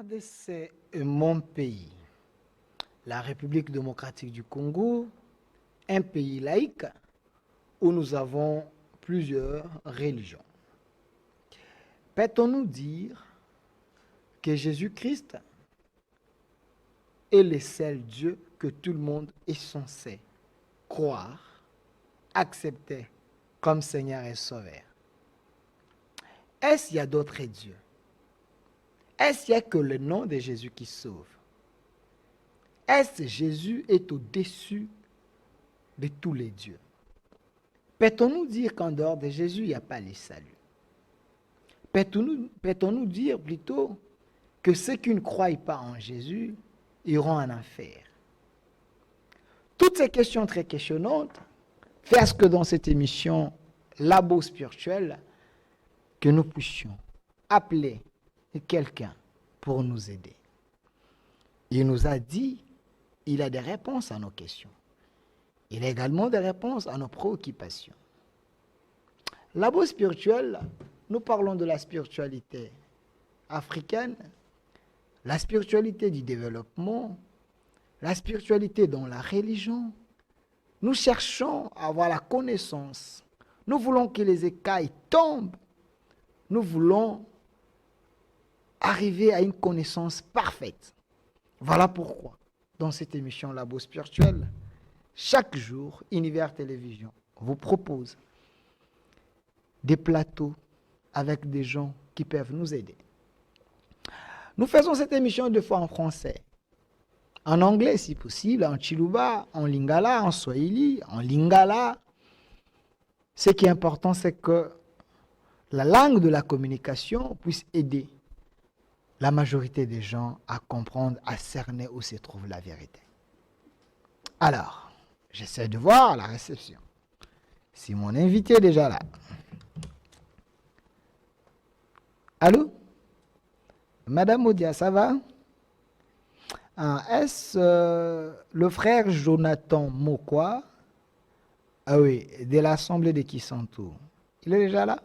RDC est mon pays. La République démocratique du Congo, un pays laïque où nous avons plusieurs religions. Peut-on nous dire que Jésus-Christ est le seul Dieu que tout le monde est censé croire, accepter comme Seigneur et Sauveur? Est-ce qu'il y a d'autres dieux? Est-ce qu'il n'y a que le nom de Jésus qui sauve? Est-ce que Jésus est au-dessus de tous les dieux? Peut-on nous dire qu'en dehors de Jésus, il n'y a pas le salut? Peut-on nous dire plutôt que ceux qui ne croient pas en Jésus iront en enfer? Toutes ces questions très questionnantes font ce que dans cette émission Labo spirituel, que nous puissions appeler quelqu'un pour nous aider. Il nous a dit, il a des réponses à nos questions. Il a également des réponses à nos préoccupations. Labo spirituel, nous parlons de la spiritualité africaine, la spiritualité du développement, la spiritualité dans la religion. Nous cherchons à avoir la connaissance. Nous voulons que les écailles tombent. Nous voulons arriver à une connaissance parfaite. Voilà pourquoi, dans cette émission Labo spirituel, chaque jour, Univers Télévision vous propose des plateaux avec des gens qui peuvent nous aider. Nous faisons cette émission deux fois en français, en anglais si possible, en Chiluba, en Lingala, en Swahili, en Lingala. Ce qui est important, c'est que la langue de la communication puisse aider la majorité des gens à comprendre, à cerner où se trouve la vérité. Alors, j'essaie de voir la réception. Si mon invité est déjà là. Allô? Madame Odia, ça va? Est-ce le frère Jonathan Mokwa? Ah oui, de l'Assemblée de Kisantu. Il est déjà là?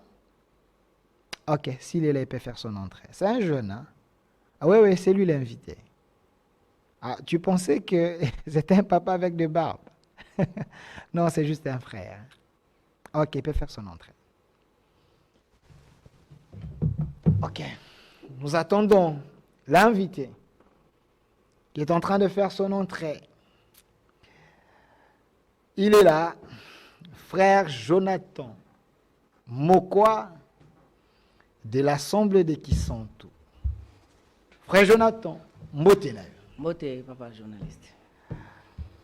Ok, s'il est là, il peut faire son entrée. C'est un jeune, hein? Ah oui, c'est lui l'invité. Ah, tu pensais que c'était un papa avec des barbes? Non, c'est juste un frère. Ok, il peut faire son entrée. Ok, nous attendons l'invité qui est en train de faire son entrée. Il est là, frère Jonathan Mokwa de l'Assemblée de Kisantu. Frère Jonathan, mbote na yo. Mbote, papa journaliste.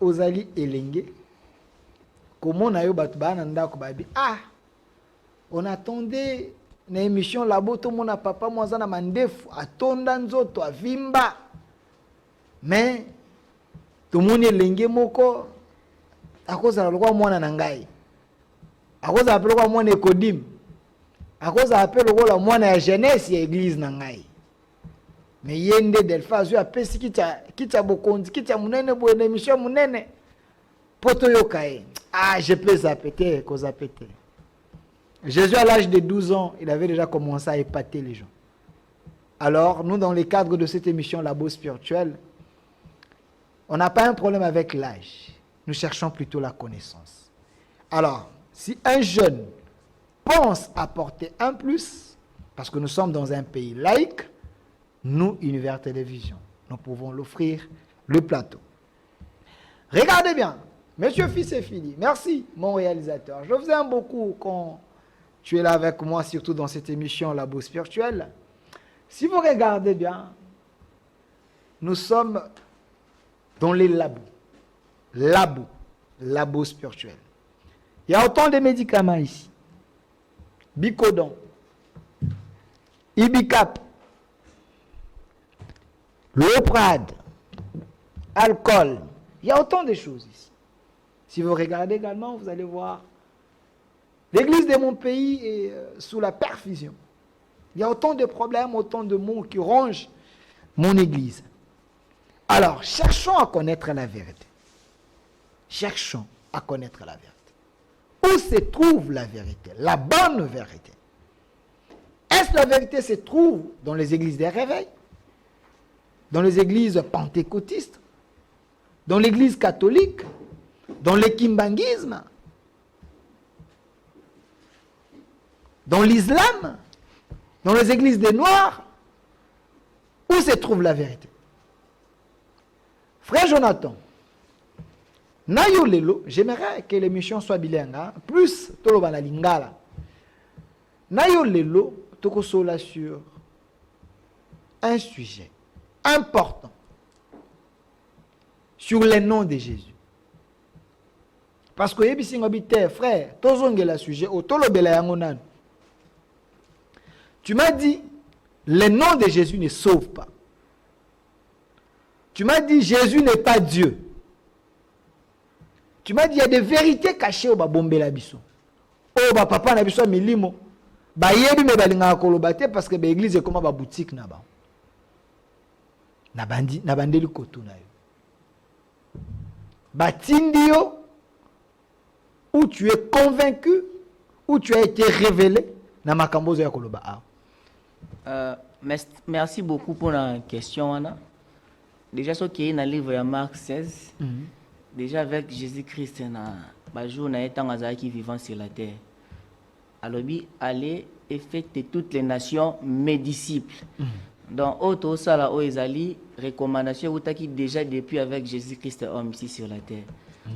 Ozali elenge. Comment na yo batu bana ndako babi? Ah, on attendait une émission Labo to mona papa mwaza na mandefu atonda nzoto avimba. Mais to moni elenge moko akoza lokwa mwana na ngai. Akoza apelo kwa mwana ekodim. Akoza apelo kwa mwana ya jeunesse ya église na ngai. Mais yende delfa zo apesi kita bokonzi kita munene bo na émission munene poto yokae. Ah, je peux zapéter, cause zapéter. Jésus à l'âge de 12 ans, il avait déjà commencé à épater les gens. Alors, nous dans le cadre de cette émission Labo spirituel, on n'a pas un problème avec l'âge. Nous cherchons plutôt la connaissance. Alors, si un jeune pense apporter un plus, parce que nous sommes dans un pays laïque, nous, Univers Télévision, nous pouvons l'offrir le plateau. Regardez bien, Monsieur Fils et Fili, merci mon réalisateur. Je vous aime beaucoup quand tu es là avec moi, surtout dans cette émission Labo spirituel. Si vous regardez bien, nous sommes dans les labos. Labo spirituel. Il y a autant de médicaments ici. Bicodon, Ibicap, Loprade, alcool. Il y a autant de choses ici. Si vous regardez également, vous allez voir, l'église de mon pays est sous la perfusion. Il y a autant de problèmes, autant de maux qui rongent mon église. Alors, cherchons à connaître la vérité. Cherchons à connaître la vérité. Où se trouve la vérité? La bonne vérité. Est-ce que la vérité se trouve dans les églises des réveils? dans les églises pentecôtistes, dans l'église catholique, dans le kimbanguisme, dans l'islam, dans les églises des Noirs. Où se trouve la vérité? Frère Jonathan, Nayo Lelo, j'aimerais que l'émission soit bilingue, hein? Plus Toloba la Lingala. Nayo Lelo, Toko Sola sur un sujet important, sur le nom de Jésus. Parce que yebi singobite frère, tozongela sujet o tolobela yango nanu. Tu m'as dit le nom de Jésus ne sauve pas. Tu m'as dit Jésus n'est pas Dieu. Tu m'as dit il y a des vérités cachées au babombela biso. Oh ba papa na biso milimo. Ba yebi me balinga kolobate parce que ba église est comme ba boutique na ba. Na bandeli koto na yo. Batindio où tu es convaincu, où tu as été révélé na makambozo ya koloba. Merci beaucoup pour la question, Anna. Déjà, ce qui est dans le livre de Marc 16, déjà avec Jésus-Christ, on a été qui vivant sur la terre. Alors, allez et faites toutes les nations mes disciples. Dans autre sala o ezali recommandation qui déjà depuis avec Jésus-Christ homme ici sur la terre.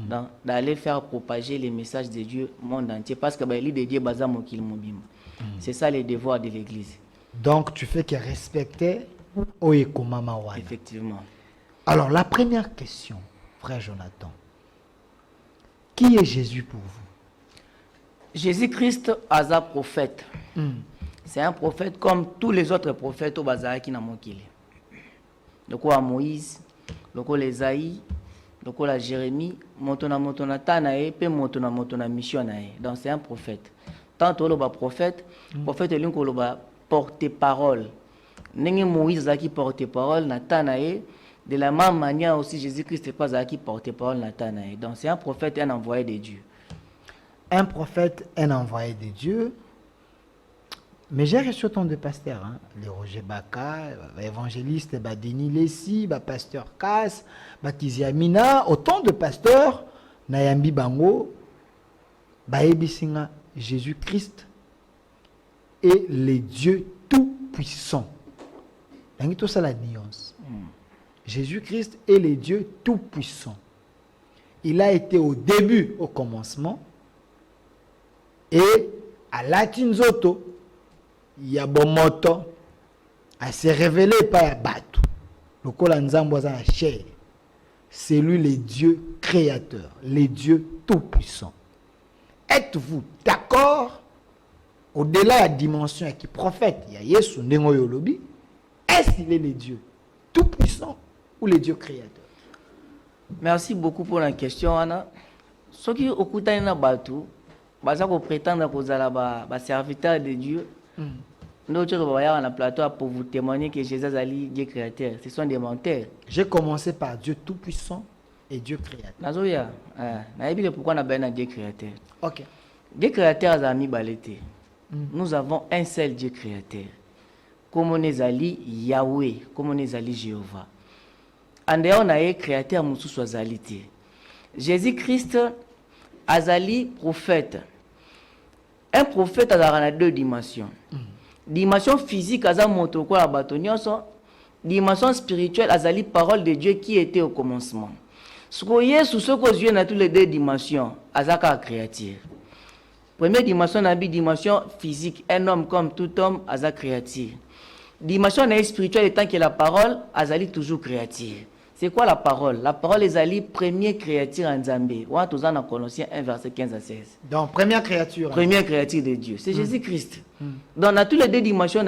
Donc d'aller faire propager les messages de Dieu au monde entier parce que l'île de Dieu bazamo qu'il mobile. C'est ça les devoirs de l'église. Donc tu fais que respecter Oyekomama Wana. Effectivement. Alors la première question, frère Jonathan. Qui est Jésus pour vous? Jésus-Christ est un prophète. C'est un prophète comme tous les autres prophètes au bazar qui n'a manqué. Le quoi Moïse, le quoi Esaïe, le quoi Jérémie, montona tanae, pe montona missionae. Donc c'est un prophète. Tant que le prophète, prophète est l'un qui porte-parole. N'est Moïse qui porte-parole na tanae. De la même manière aussi Jésus-Christ n'est pas qui porte-parole na tanae. Donc c'est un prophète, un envoyé de Dieu. Un prophète, un envoyé de Dieu. Mais j'ai reçu autant de pasteurs, hein? Les Roger Baka, évangéliste, Denis Lessi, pasteur Kass, Tizia Mina, autant de pasteurs, Nayambi Bango, Baebisinga, Jésus-Christ est le Dieu tout-puissant. Tout ça la nuance. Jésus-Christ est le Dieu tout-puissant. Il a été au début, au commencement, et à Latinzoto, il y a bon moto à se révéler par Batu. Le Kolanzambo a chair. C'est lui le Dieu créateur, le Dieu tout-puissant. Êtes-vous d'accord? Au-delà de la dimension qui prophète, il y a Yesu Nengo Yolobi. Est-ce qu'il est le Dieu tout-puissant ou le Dieu créateur? Merci beaucoup pour la question, Anna. Ce qui est au coup de Batu, on prétend que vous êtes serviteur de Dieu. Nous sommes plateau pour vous témoigner que Jésus est Dieu créateur. Ce sont des menteurs. J'ai commencé par Dieu tout-puissant et Dieu créateur. Nazoya, pourquoi on a Dieu créateur? Ok. Dieu créateur a mis balete. Nous avons un seul Dieu créateur. Comme on est allé Yahweh, comme on est allé Jéhovah. En dehors, on a créateur Moussou Soazalité. Jésus-Christ azali prophète. Un prophète a deux dimensions. Dimension physique, aza moto ko la batonyoso. Dimension spirituelle, azali parole de Dieu qui était au commencement. Ce que Yesu, ce que Dieu dans toutes les deux dimensions, azaka créature. Première dimension, nabi dimension physique, un homme comme tout homme, aza créature. Dimension spirituelle étant que la parole, azali toujours créature. C'est quoi la parole? La parole est ali première créature en Zambie. On a tous en Colossiens 1 verset 15 à 16. Donc première créature. Première créature de Dieu, c'est Jésus-Christ. Donc dans toutes les deux dimensions,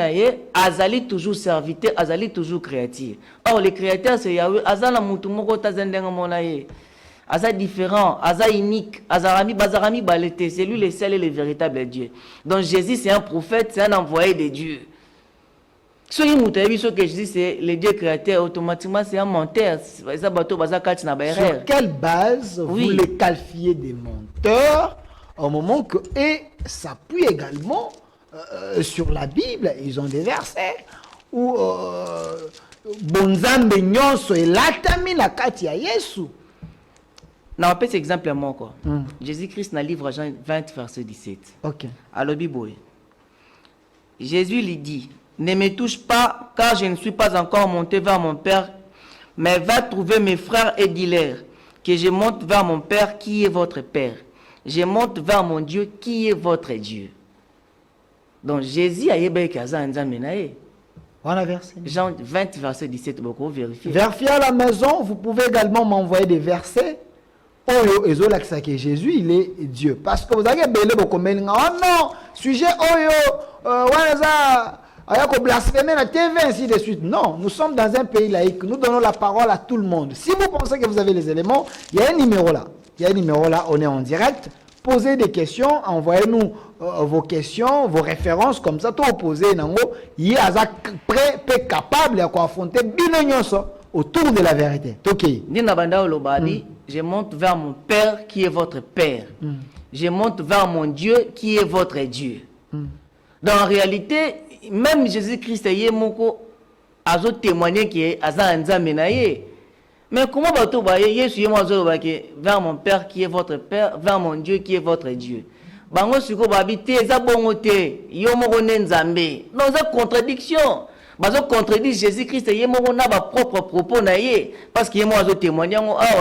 azali toujours serviteur, azali toujours créature. Or les créateurs c'est Yahweh, azala mutumoko tazendenga monaye. Aza différent, aza unique, azarami bazarami balete, c'est lui le seul et le véritable Dieu. Donc Jésus c'est un prophète, c'est un envoyé de Dieu. Ce que Jésus c'est le Dieu créateur, automatiquement c'est un menteur. Sur quelle base vous les qualifiez des menteurs au moment que et s'appuie également sur la Bible? Ils ont des versets où bonzambe nyonso elatami na kati ya Yesu. Na appelle cet exemple moi quoi. Jésus-Christ dans le livre Jean 20 verset 17. OK. Alors Bible. Jésus lui dit: "Ne me touche pas, car je ne suis pas encore monté vers mon Père, mais va trouver mes frères et dis-leur que je monte vers mon Père qui est votre Père. Je monte vers mon Dieu qui est votre Dieu." Donc Jésus a yébé kaza nzambe na ye. On a versé. Jean 20 verset 17, beaucoup vérifier. Vérifiez à la maison, vous pouvez également m'envoyer des versets. Oyo ezolakisa que Jésus il est Dieu, parce que vous avez belé beaucoup mais oh non sujet oyo wanaza ayako blasphémer la TV ainsi de suite. Non, nous sommes dans un pays laïque, nous donnons la parole à tout le monde. Si vous pensez que vous avez les éléments, il y a un numéro là. Il y a un numéro là, on est en direct. Posez des questions, envoyez-nous vos questions, vos références, comme ça, tout opposé, il y a prêt, capable à affronter autour de la vérité. Je monte vers mon Père qui est votre Père. Je monte vers mon Dieu qui est votre Dieu. Dans la réalité, même Jésus-Christ a témoigné qu'il est Nzambe. Mais comment va-t-on vers mon Père qui est votre Père, vers mon Dieu qui est votre Dieu? Bango suko babité za bongote yo moko nzambe. Dans une contradiction. Bazo contredit Jésus-Christ et yemo na ba propre propos na ye parce qu'il yemo azo témoigner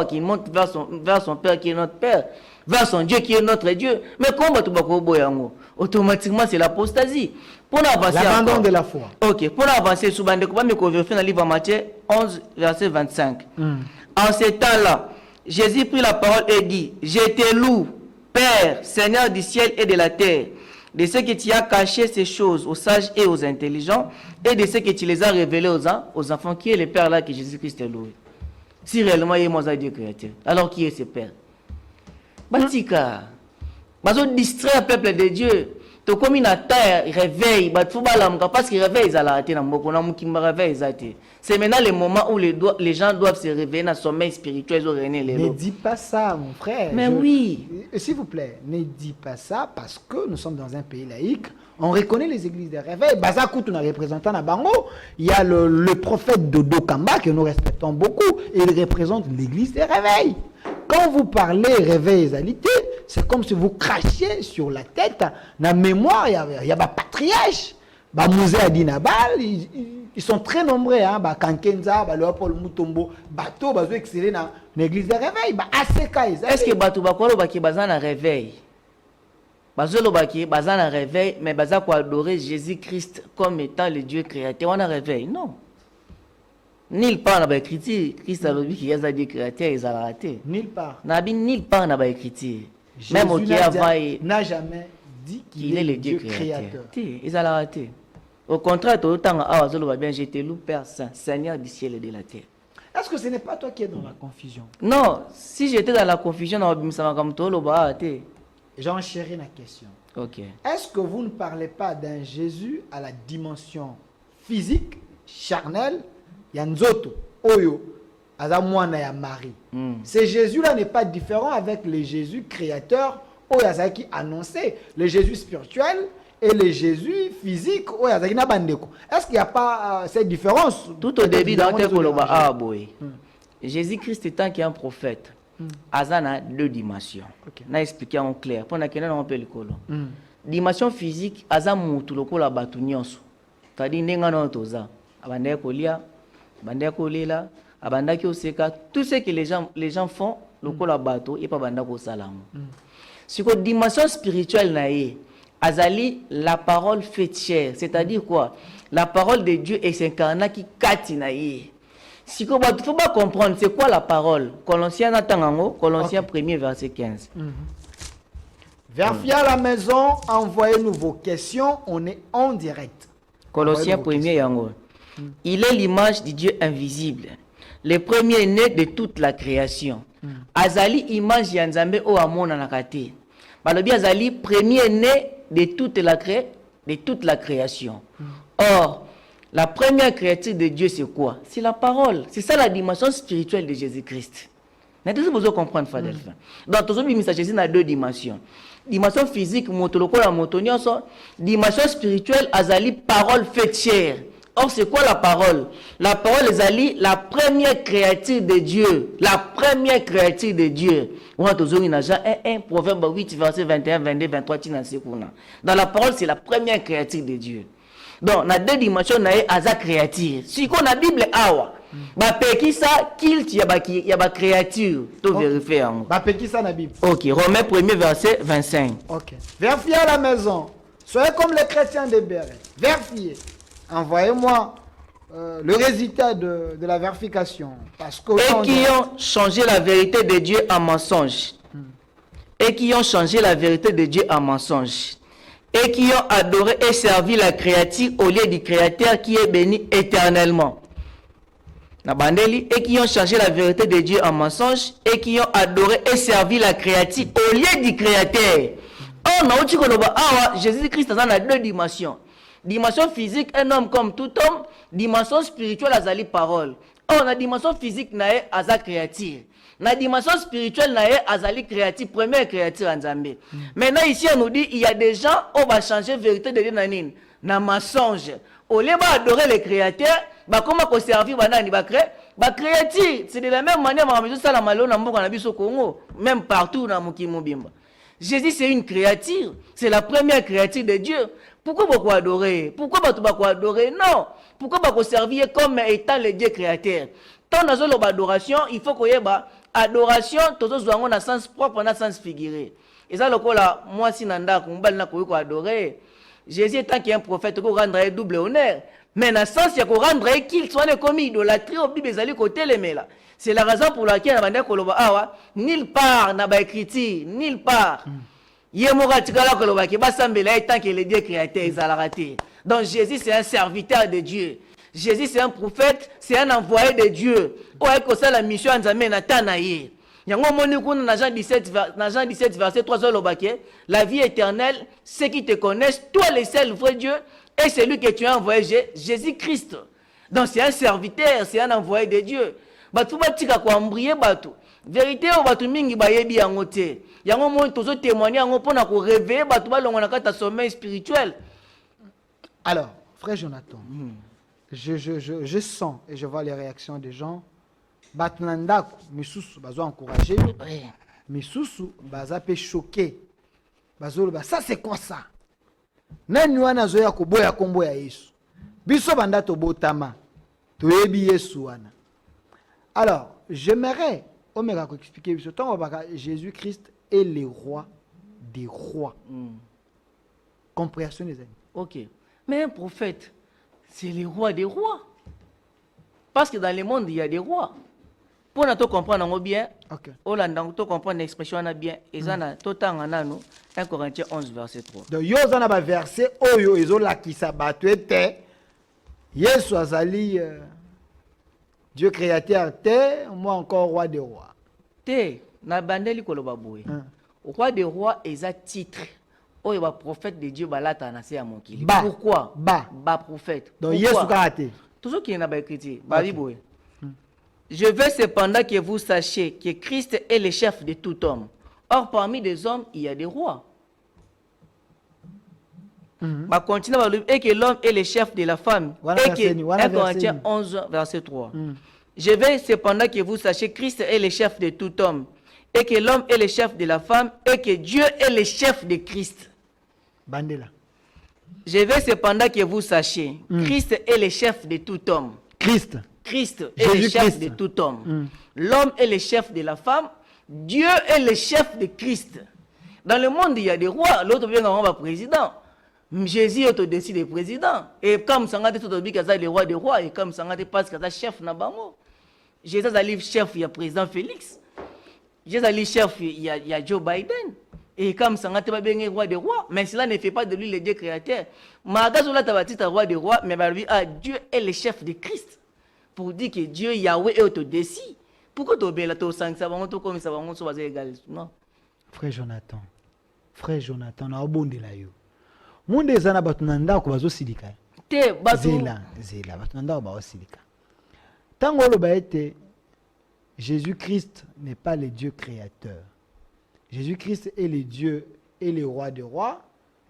qui monte vers son Père qui est notre Père, vers son Dieu qui est notre Dieu. Mais comment tu bako boyango? Automatiquement c'est l'apostasie. Pour avancer l'abandon de la foi. OK, pour avancer sous bande ko ba me vérifier dans le livre Matthieu 11 verset 25. En ce temps-là, Jésus prit la parole et dit: "Je te loue, Père, Seigneur du ciel et de la terre, de ce que tu as caché ces choses aux sages et aux intelligents, et de ce que tu les as révélés aux enfants." Qui est le Père là que Jésus-Christ est loué? Si réellement il est mon Dieu créateur, alors qui est ce Père? Batika, bazo distraire le peuple de Dieu. To comme une terre réveille, parce qu'il réveille ils allaient c'est maintenant le moment où les gens doivent se réveiller dans le sommeil spirituel. Ne dis pas ça, mon frère. Mais oui. S'il vous plaît, ne dis pas ça parce que nous sommes dans un pays laïque. On reconnaît les églises de réveil. Bazakou, on a représentant à Bango. Il y a le prophète Dodo Kamba que nous respectons beaucoup. Et il représente l'église des réveils. Quand vous parlez réveil et alité, c'est comme si vous crachiez sur la tête. Dans la mémoire, il y a des patriarches. Mouzé Adinabal, ils sont très nombreux. Kankenza, Léopold Mutombo, Bato, Bazo excellé dans l'église des réveils. Est-ce que Bato Bakolo Baki Bazan a réveil? Bazolo Baki Bazan a réveil, mais Bazako adorer Jésus-Christ comme étant le Dieu créateur. On a réveil? Non. Nulle part n'a pas écrit Christ a dit qu'il y a des Dieu créateur, ils ont raté. Nulle part. Nulle part n'a pas écrit. Même au n'a jamais dit qu'il est le Dieu créateur. Ils ont raté. Au contraire, tout le temps, je te loue, Père Saint, Seigneur du ciel et de la terre. Est-ce que ce n'est pas toi qui es dans la confusion? Non, si j'étais dans la confusion, j'enchéris la question. Ok. Est-ce que vous ne parlez pas d'un Jésus à la dimension physique, charnelle, Yanzoto, Oyo, Azamwana ya Marie? Ce Jésus-là n'est pas différent avec le Jésus créateur, Oyazaki annoncé, le Jésus spirituel et le Jésus physique. Est-ce qu'il n'y a pas cette différence? Tout au début dans le Jésus-Christ étant qui est un prophète, Azana deux dimensions. On a expliqué en clair. Pour que nous appelle le dimension physique, Azam tout le la batunyonso. C'est-à-dire n'enga toza. Abandé kolia, abandé kolela, abandé oseka. Tout ce que les gens font, le la bateau et pas banda ko salam. Sur la dimension spirituelle naïe, Azali, la parole fait chair. C'est-à-dire quoi? La parole de Dieu est s'incarnée qui katinaïe. Si il ne faut pas comprendre, c'est quoi la parole? Colossiens 1er, verset 15. Vérifiez à la maison, envoyez-nous vos questions, on est en direct. Colossiens 1er, yango. Il est l'image du Dieu invisible, le premier-né de toute la création. Azali, image yanzambe o amona nakate. Balobi Azali, premier-né de toute la création. Or, la première créature de Dieu, c'est quoi? C'est la parole. C'est ça la dimension spirituelle de Jésus-Christ. Vous devez comprendre, Fadelfa. Donc, tout ce Jésus a deux dimensions. Dimension physique, dimension spirituelle, Azali, parole faite chair. Or, c'est quoi la parole? La parole, les alliés, la première créature de Dieu. La première créature de Dieu. On a toujours une agent 1, Proverbe 8, verset 21, 22, 23, dans la parole, c'est la première créature de Dieu. Donc, on a deux dimensions, on a une créature. Si on a la Bible, bah peki ça qu'il y a ba créature to vérifier en bah peki ça na Bible. OK, Romains 1er verset 25. OK. Vérifiez à la maison. Soyez comme les chrétiens de Béret. Vérifiez. Envoyez-moi le résultat de la vérification parce que et qui ont changé la vérité de Dieu en mensonge. Et qui ont changé la vérité de Dieu en mensonge. Et qui ont adoré et servi la créature au lieu du créateur qui est béni éternellement. Et qui ont changé la vérité de Dieu en mensonge et qui ont adoré et servi la créature au lieu du créateur. Or, Jésus-Christ a deux dimensions. Dimension physique, un homme comme tout homme. Dimension spirituelle, azali parole. Or, la dimension physique, nae aza créature. La dimension spirituelle, nae azali créature, première créature en Zambie. Maintenant, ici, on nous dit, il y a des gens qui vont changer la vérité de Dieu dans mensonge. Au lieu d'adorer les créateurs, comment qu'on servir ba créature, c'est de la même manière ça la malo na mboka na biso Congo, même partout dans Mokimo Bimba. Jésus c'est une créature, c'est la première créature de Dieu. Pourquoi beaucoup adorer? Pourquoi beaucoup adorer? Non. Pourquoi beaucoup servir comme étant le Dieu créateur? Tant dans l'adoration, il faut qu'il y ait adoration, tout ça dans un sens propre, dans un sens figuré. Et ça le là, moi si nanda kumbal na ko adorer. Jésus étant qu'il y a un prophète, il rendre double honneur. Mais dans le sens, il y a rendre qu'il soit comme idolâtrie au Bible, côté les là. C'est la raison pour laquelle on a dit nulle part n'a pas écrit, nulle part. Il y a un tigala qui va sembler tant que le Dieu créateur est raté. Donc Jésus c'est un serviteur de Dieu. Jésus c'est un prophète, c'est un envoyé de Dieu. Oh, et ça la mission en Zambie na tanaye. Yango moni kuna dans Jean 17 verset 3 la vie éternelle, ceux qui te connaissent, toi le seul vrai Dieu et celui que tu as envoyé, Jésus-Christ. Donc c'est un serviteur, c'est un envoyé de Dieu. Batu batika ko ambrier batu. Vérité o batu mingi bayebi yango te. Yango moni tozo témoigner yango pona ko réveiller batu ba longo na kata sommeil spirituel. Alors, frère Jonathan, je sens et je vois les réactions des gens. Batnandako, misusu bazo encourager, misusu baza pe choqué. Bazo ça c'est quoi ça? Nani wana zoya koboya kombo ya Yesu. Biso banda to botama. Toyebi Yesu wana. Alors, j'aimerais omega ko expliquer biso tant Jésus-Christ est le roi des rois. Compréhension les amis. OK. Mais un prophète, c'est le roi des rois. Parce que dans le monde il y a des rois. Pour nous comprendre bien, nous comprendre l'expression bien, et ça na totanga 1 Corinthiens 11 verset 3. Donc yo zana ba verset oyo ezola kisa batu ete Yesu azali Dieu créateur te, moi encore roi des rois. Te na bandeli koloba boye. Roi des rois est un titre. Oyo ba prophète de Dieu balata na se ya mokili. Pourquoi? Ba prophète. Donc Yesu karate. Tout ce qui est na ba écrit, ba boye. Je veux cependant que vous sachiez que Christ est le chef de tout homme. Or, parmi les hommes, il y a des rois. Et que l'homme est le chef de la femme. Et que 1 Corinthiens 11, verset 3. Je veux cependant que vous sachiez que Christ est le chef de tout homme. Et que l'homme est le chef de la femme. Et que Dieu est le chef de Christ. Bandela. Je veux cependant que vous sachiez que Christ est le chef de tout homme. Christ est le chef de tout homme. L'homme est le chef de la femme. Dieu est le chef de Christ. Dans le monde, il y a des rois. L'autre vient d'avoir un président. Jésus est au-dessus des présidents. Et comme ça, il y a le roi des rois. Et comme ça, il y a le chef Nabango. Jésus est le chef, il y a le président Félix. Jésus est le chef, il y a Joe Biden. Et comme ça, il y a le roi des rois. Mais cela ne fait pas de lui le Dieu créateur. Magazoula Tabati, roi des rois. Mais Dieu est le chef de Christ. Pour dire que Dieu, Yahweh, est au-dessus. Pourquoi tu es là, tu es comme ça, tu es égal? Non. Frère Jonathan, on a abondé là. Monde est zana batunanda ko bazo silika. Te batu. Zela batunanda ko bazo silika. Tango lo baete Jésus-Christ n'est pas le Dieu créateur. Jésus-Christ est le Dieu et le roi des rois.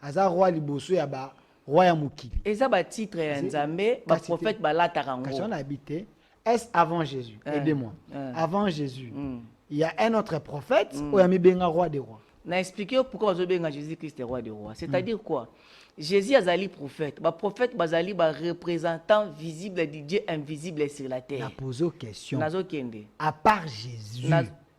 Aza roi liboso ya roi ya mokili. Et ça, titre ya Nzambe, ba prophète balataka Quand on ngo. habité, est-ce avant Jésus? Aidez-moi. Avant Jésus, il y a un autre prophète où il y a mis benga roi des rois. Na expliquer pourquoi ozobenga Jésus-Christ est roi des rois. C'est-à-dire quoi? Jésus azali prophète. Ba prophète bazali ba représentant visible de Dieu invisible sur la On a terre. posé une question. Nazo kende. À part Jésus,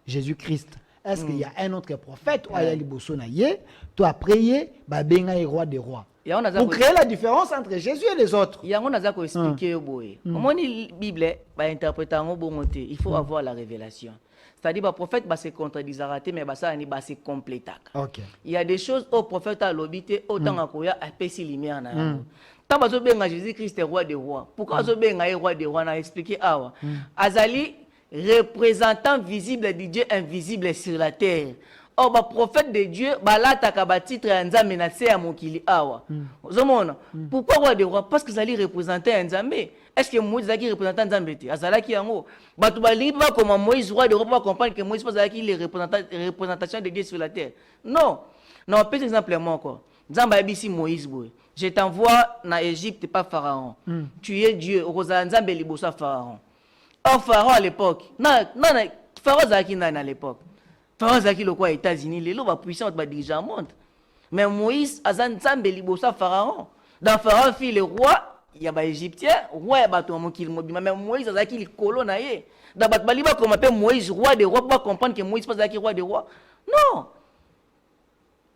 Jésus-Christ, est-ce qu'il y a un autre prophète où il y a liboso na ye, toi prier, ba benga est roi des rois? Ya on Pour créer la différence entre Jésus et les autres. yango naza ko expliquer yo boye. Omoni Bible ba interpréter ngo bongote. Il faut avoir la révélation. C'est-à-dire ba prophète ba se contredisera te mais ba ça ni ba se complétaka. Ok. Il y a des choses au prophète à l'obité autant akoya apesi lumière na yango. Tant bazo benga Jésus-Christ est roi des rois. Pourquoi bazo benga est roi des rois na expliquer awa. Azali représentant visible de Dieu invisible sur la terre. Or ba prophète de Dieu balataka ba titre ya Nzambe na se ya mokili awa. Ozomona. Pourquoi roi des rois? Parce que zali représenter Nzambe. Est-ce que Moïse zaki représentant Nzambe te? Azalaki yango. Batu balingi pas comme Moïse roi des rois pour comprendre que Moïse pas zaki les représentation de Dieu sur la terre. Non. Non, petit exemple moi quoi. Nzambe abisi Moïse boy. Je t'envoie na Égypte pas Pharaon. Tu es Dieu. Rosa Nzambe libosa Pharaon. Or Pharaon à l'époque. Non, Pharaon zaki à l'époque. Pharaon zaki le quoi États-Unis, les lois puissants ba dirigeant monde. Mais Moïse azan Nzambe libosa Pharaon. Dans Pharaon fit le roi, il y a ba égyptien, roi ya bato mokili mobima, mais Moïse azaki le colon na ye. Da bat baliba comme appelle Moïse roi des rois pour comprendre que Moïse pas zaki roi des rois. Non.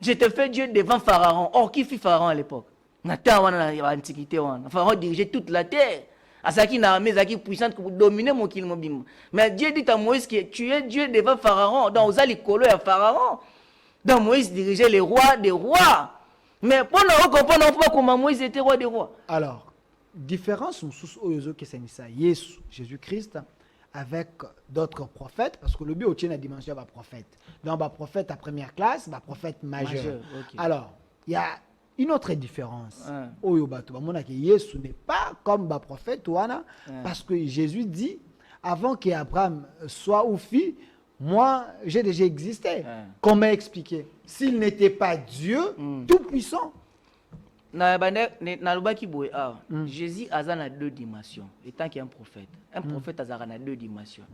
Je te fais Dieu devant Pharaon. Or qui fit Pharaon à l'époque? Na terre wana na antiquité wana. Pharaon dirigeait toute la terre. Azaki na armée zaki puissante pour dominer mokili mobima. Mais Dieu dit à Moïse que tu es Dieu devant Pharaon. Donc aux alikolo ya Pharaon. Donc Moïse dirigeait les rois des rois. Mais pour nous comprendre pas comment Moïse était roi des rois. Alors, différence sous oyozo que c'est Jésus, Jésus-Christ avec d'autres prophètes parce que le but tient la dimension de prophète. Donc prophète à première classe, prophète majeur. Okay. Alors, il y a une autre différence. Oyo bato ba mona que Jésus n'est pas comme prophète wana parce que Jésus dit avant qu'Abraham soit ou fille, moi j'ai déjà existé. Comment expliquer? S'il n'était pas Dieu tout puissant. Jésus a deux dimensions étant qu'il est un prophète. Un prophète a deux dimensions.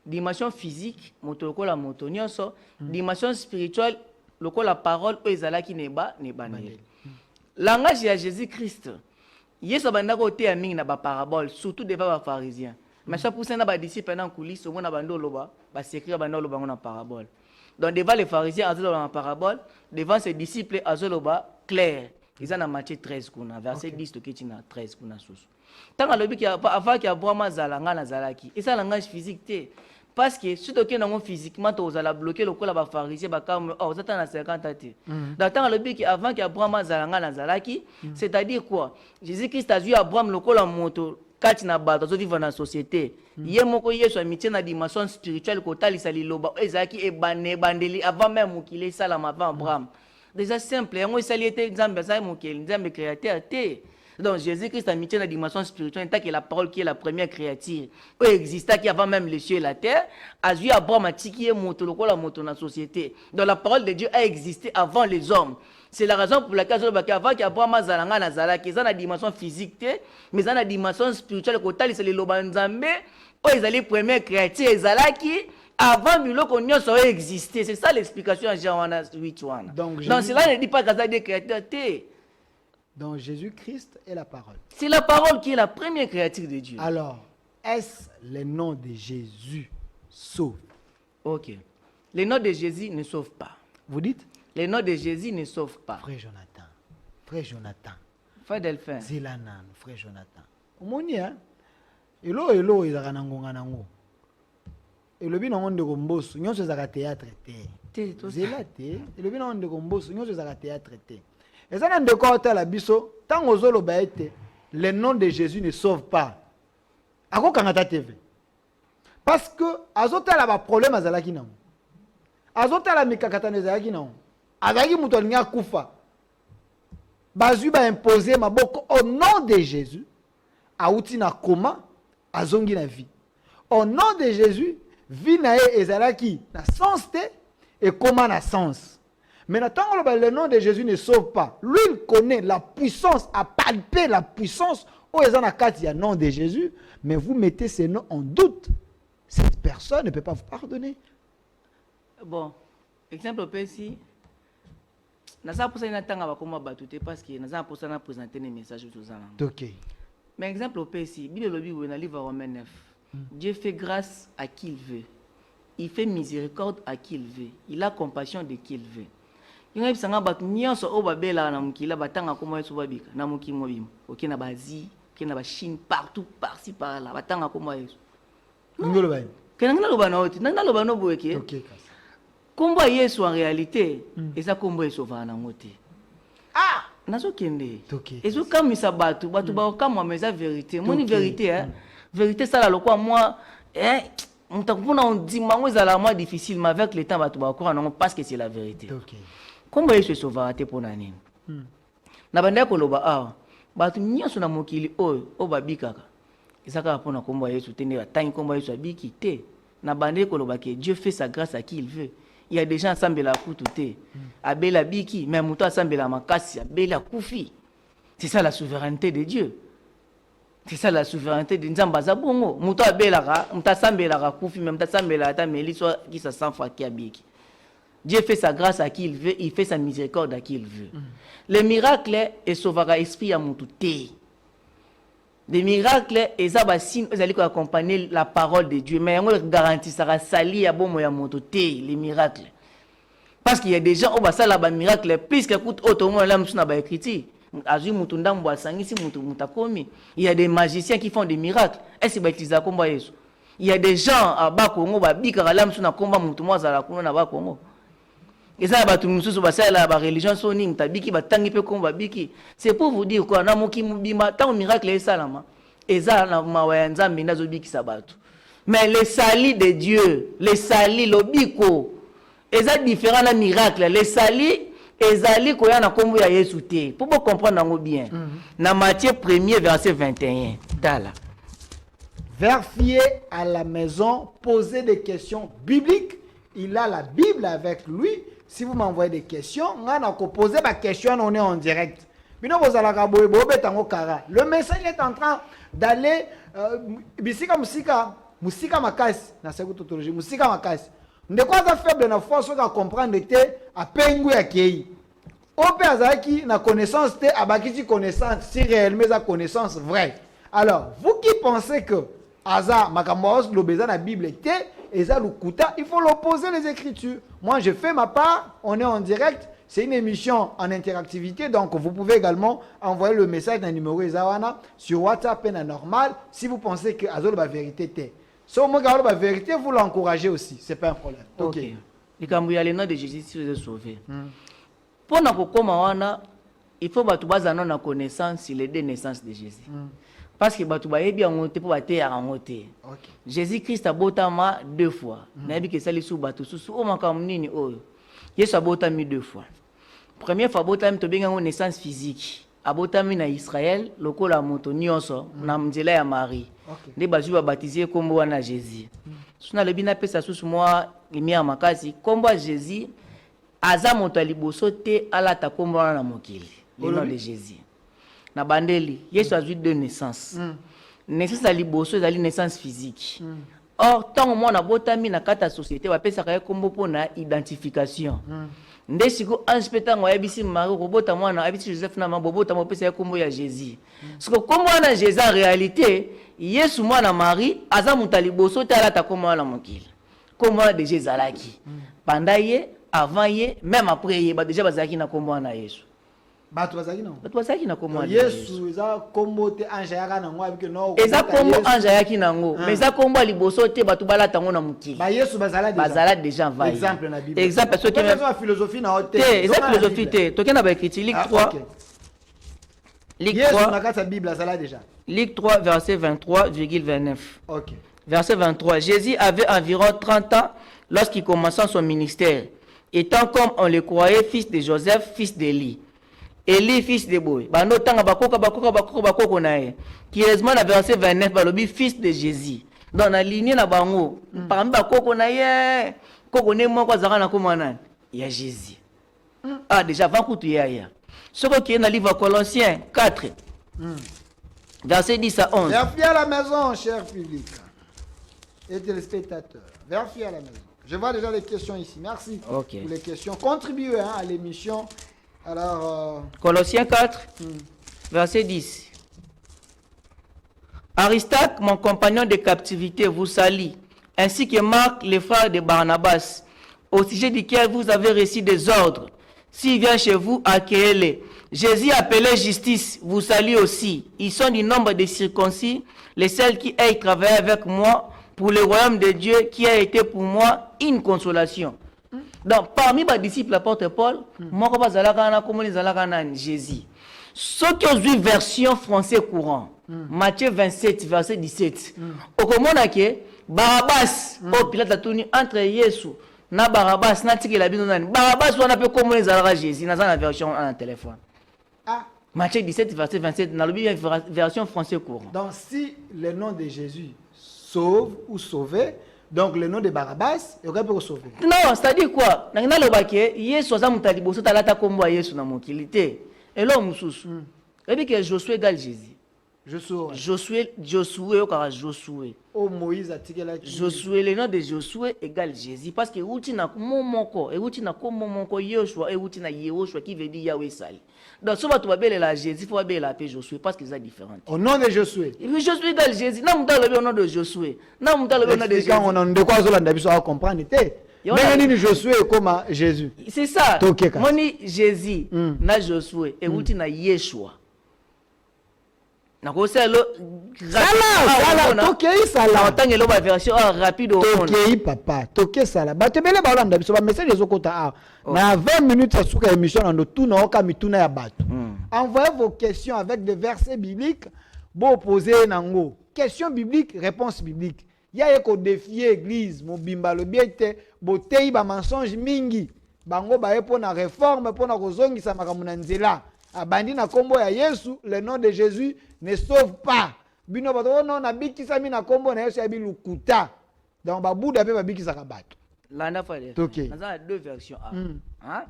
Dimension physique, motokola moto nyonso, dimension spirituelle, la parole ezalaki neba nebandeli. Langage de Jésus-Christ. Yesu abanda ko te mingi na ba parabole surtout devant les pharisiens. Mais ça pour ça na ba disciples na coulisses on na bando loba, ba secret bando loba na parabole. Donc devant les pharisiens azolo na parabole, devant ses disciples azolo ba clair. Ils ont Matthieu 13 kuna verset 10 to ketina 13 kuna susu. Tant alobi ki avant ki Abraham zalanga na zalaki. Et ça langage physique te. Parce que si tu es physiquement, tu as bloqué le col de pharisien, tu as 50 ans. Dans le but avant qu'Abraham Zalaki, c'est-à-dire quoi? Jésus-Christ a vu Abraham le col en moto, quand il a battu vivre dans la société. Il y a une amitié dans la dimension spirituelle, avant même qu'il ait ça avant Abraham. Déjà simple, il y a un créateur. Donc Jésus-Christ a mis dans la dimension spirituelle, tant que la parole qui est la première créature, qui existait qui avant même les cieux et la terre, a vu Abraham qui est moto dans la société. Donc la parole de Dieu a existé avant les hommes. C'est la raison pour laquelle avant qu'Abraham zalanga na zalaki, ils ont la dimension physique, mais ils ont la dimension spirituelle. Quand ils sont les lobanzambe, ils ont les premières créatures, ils zalaki. Avant Miloko Nyon aurait existé. C'est ça l'explication à Jean 8. Donc cela ne dit pas qu'il y a des créateurs. Donc Jésus-Christ est la parole. C'est la parole qui est la première créature de Dieu. Alors, est-ce le nom de Jésus sauve? Ok. Le nom de Jésus ne sauve pas. Vous dites? Le nom de Jésus ne sauve pas. Frère Jonathan. Frère Jonathan. Frère Delphin. Zilanan, frère Jonathan. Omoni hein? Elo ezaka nangonga nango. Elobi na onde ko mboso, nyonso ezaka théâtre te. Zela te. Elobi na onde ko mboso, nyonso ezaka théâtre te. Et ça, dans le cas de la biso, tant aux olobaete, le nom de Jésus ne sauve pas. À quoi quand TV? Parce que azota la problème azalaki na. Azota la mikakatane azalaki na. Azaki mutolinga kufa. Bazu ba imposer maboko au nom de Jésus. Auti na koma, azongi na vie. Au nom de Jésus, vie na ezalaki na sens te et koma na sens. Maintenant, tant que le nom de Jésus ne sauve pas, lui, il connaît la puissance, a palpé la puissance. Oh, il y a le nom de Jésus, mais vous mettez ce nom en doute. Cette personne ne peut pas vous pardonner. Bon, exemple ici, je ne sais pas si je parce que je ne sais pas si présenter des messages. Ok. Mais exemple ici, Bible dans le livre Romains 9, Dieu fait grâce à qui il veut. Il fait miséricorde à qui il veut. Il a compassion de qui il veut. Il y a des gens qui ont des qui na Chine partout par-ci par-là batanga comme Yesu ngolo ba kenanga lo bana oti nanga lo bana boyeke OK kombo Yesu en réalité eza kombo Yesu vana ngote ah nazo kende ezo kamisa batu ba kamwa meza vérité moni vérité hein vérité ça la lokwa moi mutakupona on dit mango ezala moins difficile mais avec le temps batu ba ko non parce que c'est la vérité kombo Yesu sauvera te pona nini na banda ko loba ah batu nyonso na mokili oyo babikaka ezaka pona kombo Yesu tene batangi kombo Yesu abiki te na bande ko loba que Dieu fait sa grâce à qui il veut. Il y a des gens ensemble la kututé abela biki mais muto ensemble la makasi abela kufi. C'est ça la souveraineté de Dieu. C'est ça la souveraineté de Nzamba zabongo muto abela muto ensemble la kufi même muto ensemble la ta meli soit qui ça sans fois qui abiki. Dieu fait sa grâce à qui il veut, il fait sa miséricorde à qui il veut. Les miracles et sauvera esprit à mon touté. Les miracles et ça va signe vous allez accompagner la parole de Dieu mais on garantit ça va salir à bon moyen mon touté les miracles. Parce qu'il y a des gens au bas ça là bas miracle plus que coûte autrement là monsieur na ba écrit. Azu mutunda mbwa sangisi mutu mutakomi. Il y a des magiciens qui font des miracles. Est-ce ba utiliser komba Yesu? Il y a des gens à bas Congo ba bika là monsieur na komba mutu mo za la kuno na ba Congo. Et ça, la religion c'est pour vous dire quoi, miracle est salama. Et ça, mais les salis de Dieu, les salis, l'obiko, et ça différent d'un miracle. Les salis, et zali ko na kombo ya Yesu te. Pour vous comprendre bien. Dans Matthieu 1er, verset 21. Dala. Vers fier à la maison, poser des questions bibliques. Il a la Bible avec lui. Si vous m'envoyez des questions, on a posé ma question, on est en direct. Le message est en train d'aller musika makasi na tautologie musika makasi. Ndeko za faible na force à comprendre te a pengu ya kei. Ope azaki na connaissance te abakiti connaissance si réellement sa connaissance vraie. Alors, vous qui pensez que Aza makambo lobeza na Bible te et ça il faut l'opposer les Écritures. Moi, je fais ma part, on est en direct. C'est une émission en interactivité, donc vous pouvez également envoyer le message d'un numéro Ezawana sur WhatsApp et normal si vous pensez que Azol la vérité est. Si vous avez la vérité, vous l'encouragez aussi, c'est pas un problème. Ok. Les Cambouis, le nom de Jésus, si vous êtes sauvés. Pour nous, il faut que nous ayons la connaissance sur les deux naissances de Jésus. Parce que batu ba yebi angote po bate ya angote. Jésus Christ a botama 2 fois. Na yebi ke sali sou batu susu o makam nini oyo. Yesu a botami 2 fois. Première fois botami to benga naissance physique. A botami na Israël lokola moto nyonso na mzela ya Marie. Nde bazu ba baptiser kombo wana Jésus. Suna le bina pesa susu moi limia makasi kombo Jésus aza moto liboso te ala ta kombo wana mokili. Le nom de Jésus. Na bandeli Yesu a eu 2 naissances. Naissance à liboso ezali naissance physique. Or tant moi na botami na kata société ba pesa ka kombo pona identification. Nde siko ange petango yebisi Marie ko bota mwana abiti Joseph na mabobota mo pesa kombo ya Jésus. Siko kombo na Jésus en réalité Yesu mwana Marie aza mutali boso te ala ta kombo na mokili. Kombo de Jésus alaki. Pendant ye, avant ye, même après ye ba déjà bazaki na kombo na Yesu. Batu bazaki non. Batu bazaki na kombo Yesu eza kombo te anja yaka nango abike no. Eza kombo anja yaki nango. Mais eza kombo liboso te batu balata ngo na mukili. Ba Yesu bazala déjà. Bazala déjà va. Exemple na Bible. Exemple so que même philosophie na hote. Eza philosophie te. To kena ba écrit Luc 3. Luc 3. Yesu na kata Bible azala déjà. Luc 3 verset 23,29. OK. Verset 23. Jésus avait environ 30 ans lorsqu'il commença son ministère, étant comme on le croyait fils de Joseph, fils d'Élie. Élie fils de Boy. Bando tanga bakoko nae. Qui est na verset 29 balobi fils de Jésus. Dans la lignée na bango, parmi bakoko nae, koko ne mo kwa zaka na komana. Il y a Jésus. Ah, déjà, avant que tu y ailles. Ce qui est dans le livre Colossiens 4, verset 10 à 11. Vérifiez à la maison, cher public et téléspectateurs. Vérifiez à la maison. Je vois déjà les questions ici. Merci pour les questions. Contribuez à l'émission. Alors, Colossiens 4, verset 10. Aristarque, mon compagnon de captivité, vous salue, ainsi que Marc, les frères de Barnabas, au sujet duquel vous avez reçu des ordres. S'il vient chez vous, accueillez-les. Jésus appelé justice, vous salue aussi. Ils sont du nombre des circoncis, les seuls qui aient travaillé avec moi pour le royaume de Dieu, qui a été pour moi une consolation. Donc, parmi mes disciples, l'apôtre Paul, moi, je Jésus. Ceux qui ont vu version français courant, Matthieu 27, verset 17. Au commande que Barabbas, au Pilate a tourné entre Jésus, na Barabbas, na tiki la binonan. Barabbas, on appelle comment les alra Jésus, dans la version en téléphone. Ah. Matthieu 17, verset 27, dans la version français courant. Donc, si le nom de Jésus sauve ou sauver, donc le nom de Barabbas, il aurait pu sauver. Non, c'est-à-dire quoi? Dans le baquet, Jésus a monté bosso talata kombo Jésus na mokilité. Et là, mususu. Et puis que Josué égale Jésus. Josué, Josué. Oh, Moïse a tiré la Josué, le nom de Josué égale Jésus. Parce que outi na momoko, et outi na komomoko Yoshua, et outi na Yehoshua qui veut dire Yahweh Sali. Donc, si tu vas appeler la Jésus, il faut appeler la paix Josué parce qu'ils sont différents. Au nom de Josué. Et puis Josué égale Jésus. Non, on a le nom de Josué. Non, on a le nom de Jésus. Quand on a de quoi on a comprendre. Mais Josué comme Jésus. C'est ça. Moni Jésus, na Josué, et outi na Yeshua. Papa, toke sala. Batebele balanda biso ba message ezokota na 20 minutes suka émission na tout na oka mituna ya bato. Envoyez vos questions avec des versets bibliques, bo poser nango. Question biblique, réponse biblique. Ya eko défier église, mo bimba le biete, bo tei ba mensonge mingi. Bango ba epo na réforme po na kozongisa makambo na nzela. Abandi na kombo ya Yesu, le nom de Jésus ne sauve pas. Bino bato non na bikisa mi na kombo na Yesu ya bilukuta. Donc ba buda pe ba bikisa ka bato. Landa fale. OK. Nous avons deux versions. Hein?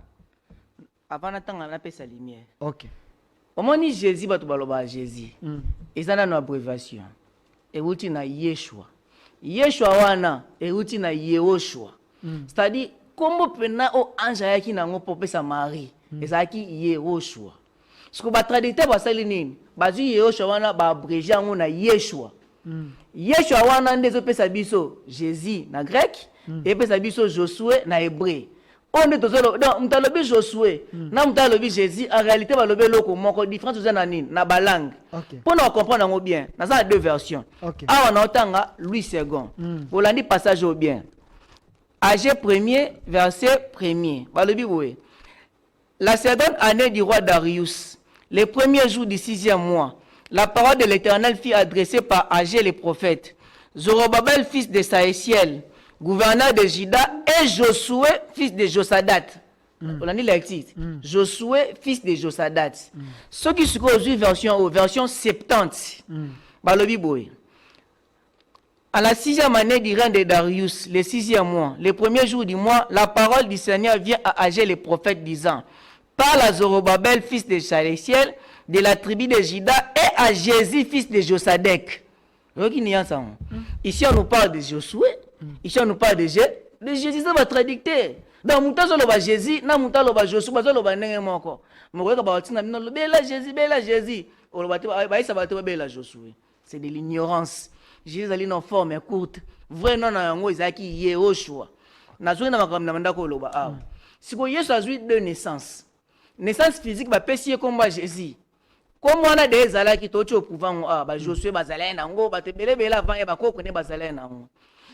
Avant d'attendre la paix sa lumière. OK. Au moment où Jésus bato baloba Jésus. Ils ont une abréviation. Et outi na Yeshua. Yeshua wana et outi na Yehoshua. C'est-à-dire kombo pena o anja yaki na ngo popé sa Marie. Ezaki Yehoshua. Ce que va traduire ba salinine, ba ju Yehoshua wana ba abrégé ngo na Yeshua. Yeshua wana ndezo pesa biso Jésus na grec et pesa biso Josué na hébreu. On est tozolo donc mtalobi Josué na mtalobi Jésus en réalité ba lobe loko moko différence za nini na ba langue. Pour nous comprendre ngo bien, na ça deux versions. Ah on entanga Louis II. Pour l'andi passage au bien. Agé 1er verset 1er. Ba lobi boye. La seconde année du roi Darius, les premiers jours du 6e mois, la parole de l'Éternel fut adressée par Agé le prophète, Zorobabel fils de Saéciel, gouverneur de Juda, et Josué fils de Josadat. On a dit le titre. Josué fils de Josadat. Ceux qui se conduisent version 70. Balobi boy. À la 6e année du règne de Darius, le 6e mois, les premiers jours du mois, la parole du Seigneur vient à Agé le prophète disant: par la Zorobabel, fils de Saéciel, de la tribu de Juda, et à Jésus, fils de Josadek. Ici, on nous parle de Josué. Ici, on nous parle de Jésus. Ça va traducter. Dans mon temps, on va Jésus. Dans mon temps, on va Josué. On va Néhémoko. C'est de l'ignorance. Jésus a une forme courte. Vrai nom, il y a Yehoshua. Si vous avez deux naissances, naissance physique, va pécher comme Jésus. Comme on a des alaks qui sont au pouvoir, Josué Bazalène, Ango, Batebele, avant, et Bakone Bazalène.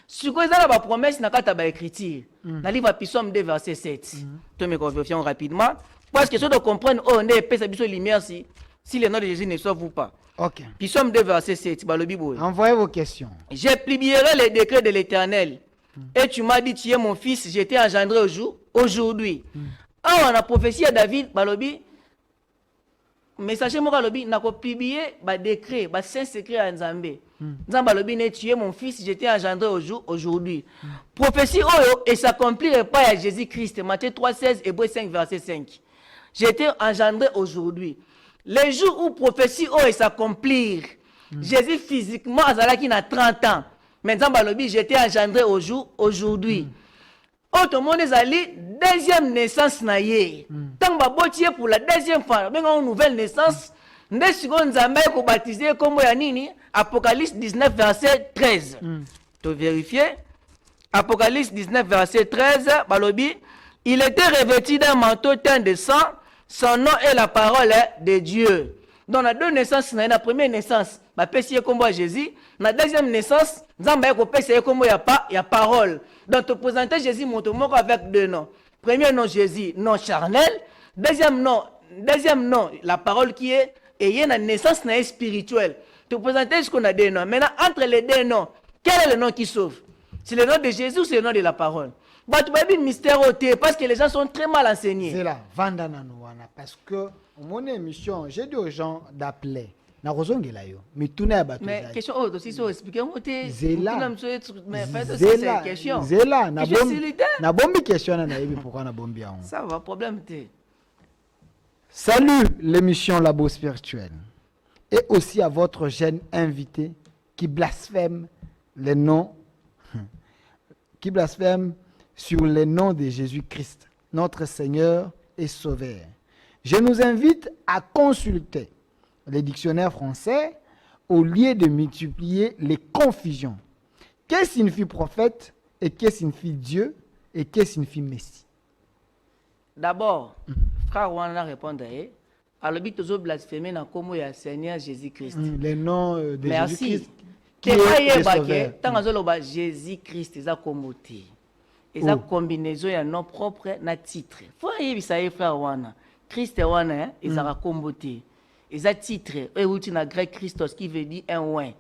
Si vous avez la promesse, n'a pas d'écriture. Dans le livre Psaume 2, verset 7. Je me conversion rapidement. Parce que ceux qui comprennent, on est épais, ça lumière si le nom de Jésus ne sauve pas. OK. Psaume 2, verset 7. Envoyez vos questions. Je publierai les décrets de l'Éternel. Et tu m'as dit, tu es mon fils, je t'ai engendré aujourd'hui. Ah, on a prophétie à David, balobi. Messager Mokalobi n'a pas publié ba décret, ba saint secret à Nzambé. Nzamba lobi ne tué mon fils, j'étais engendré aujourd'hui. Prophétie oyo et s'accomplir pas à Jésus-Christ. Matthieu 3:16, Hébreux 5 verset 5. J'étais engendré aujourd'hui. Les jours où prophétie oyo s'accomplir, Jésus physiquement azalaki na 30 ans. Mais Nzamba lobi j'étais engendré aujourd'hui. Autrement ezali deuxième naissance na ye. Tant baboti pour la deuxième fois, benga une nouvelle naissance. Nde siko Nzambe ko baptiser kombo ya nini? Apocalypse 19 verset 13. Tu vérifier? Apocalypse 19 verset 13, balobi, il était revêtu d'un manteau teint de sang, son nom est la parole de Dieu. Dans la deux naissances, na première naissance, ba pesi kombo ya Jésus, na deuxième naissance, Nzambe ko pesi kombo ya parole. Donc te présenter Jésus monto moko avec deux noms. Premier nom Jésus, nom charnel, deuxième nom, la parole qui est et il y a une naissance spirituelle. Te présenter ce qu'on a deux noms. Maintenant, entre les deux noms, quel est le nom qui sauve? C'est le nom de Jésus ou c'est le nom de la parole? Bah, tu vas dire mystère ôté parce que les gens sont très mal enseignés. C'est là, Vandananouana. Parce que, mon émission, j'ai dit aux gens d'appeler. Na rozongela yo. Mais tout n'est pas tout. Mais question autre aussi, so expliquer ôté. Zéla. Mais faites aussi cette question. Zéla. Na bombi question na yebi pourquoi na bombi on. Ça va, problème té. Salut l'émission Labo Spirituel. Et aussi à votre jeune invité qui blasphème les noms, qui blasphème sur les noms de Jésus-Christ, notre Seigneur et Sauveur. Je nous invite à consulter les dictionnaires français au lieu de multiplier les confusions. Qu'est-ce que signifie prophète et qu'est-ce que signifie Dieu et qu'est-ce que signifie Messie? D'abord, frère Wana répondre à l'objet de blasphémer dans comme le Seigneur Jésus-Christ. Les noms de Jésus-Christ. Qui est tant Jésus-Christ, ils ont commoté. Ils ont combinaison et un nom propre na titre. Faut y ça frère Wana. Christ Wana, ils ont commoté. Ils ont titre. Et où tu na grec Christos qui veut dire un oin.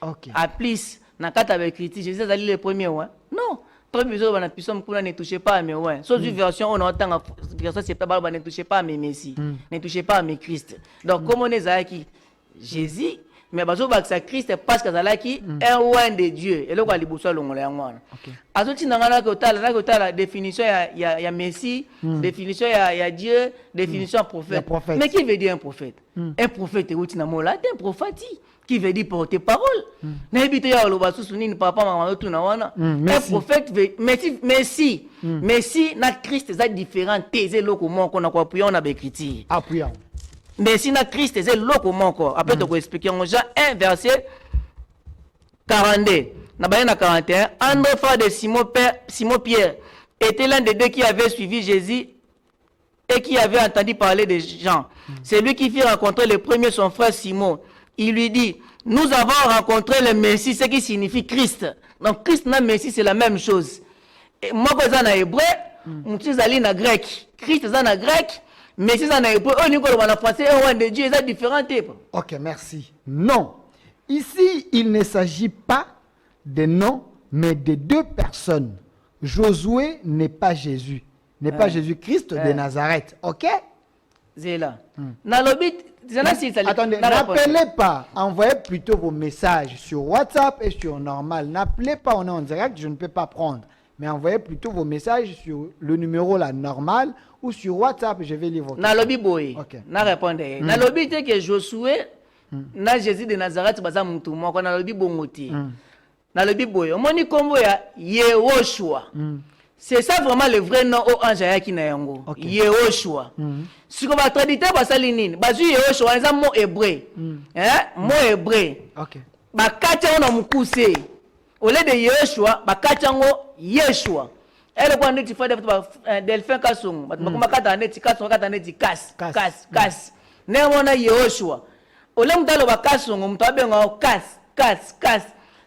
Ok. À plus, na kata avec critique, Jésus a dit le premier oin. Non. Ne touchez pas à mes ouais. Sauf une version, on entend version c'est pas ne touchez pas à mes Messie, ne touchez pas à mes Christ. Donc comme on est avec Jésus, mais bazo ba ça Christ parce que ça là qui un oin de Dieu. Et là quoi liboso longo la ngwana. Azoti nangana ko tala définition ya Messie, définition ya Dieu, définition prophète. Mais qui veut dire un prophète? Un prophète est outi na mola, un prophète qui veut dire porter parole. N'habite ya lo basu sunini papa maman tout na wana. Un prophète Messie na Christ est différent teze loko moko na kwa puya on a bécriti. Appuyant. Messie na Christ est loko moko. Après te expliquer en Jean 1 verset 42. Na bayana 41, André frère de Simon Pierre était l'un des deux qui avait suivi Jésus et qui avait entendu parler de Jean. C'est lui qui fit rencontrer le premier son frère Simon. Il lui dit, nous avons rencontré le Messie, ce qui signifie Christ. Donc Christ et Messie, c'est la même chose. Et moi, je suis en hébreu, je suis en grec. Christ est en grec, Messie est en hébreu. On est en français, on est de Dieu, c'est différent. Ok, merci. Non. Ici, il ne s'agit pas de noms, mais de deux personnes. Josué n'est pas Jésus. N'est pas Jésus-Christ de Nazareth. Ok? Zéla. Attendez, n'appelez pas. Envoyez plutôt vos messages sur WhatsApp et sur normal. N'appelez pas, on est en direct, je ne peux pas prendre. Mais envoyez plutôt vos messages sur le numéro là normal ou sur WhatsApp, je vais lire vos questions. Nalobi boy. Na répondre. Nalobi te que Josué na Jésus de Nazareth baza mutu moko nalobi bongoti. Nalobi boy. Omoni kombo ya Yehoshua. C'est ça vraiment le vrai nom au ange qui na yango. Yehoshua. Si on va traduire basali nini? Bazu Yehoshua c'est un mot hébreu. Mot hébreu. OK. Ba katia na mukuse. Au lieu de Yehoshua, ba katia ngo Yeshua. Elle ko ndeti fa Delphin Kasung. Ba kata ndeti Kasung kata ndeti Kas. Ne mona Yehoshua. Au lieu mtalo ba Kasung mtu abenga Kas.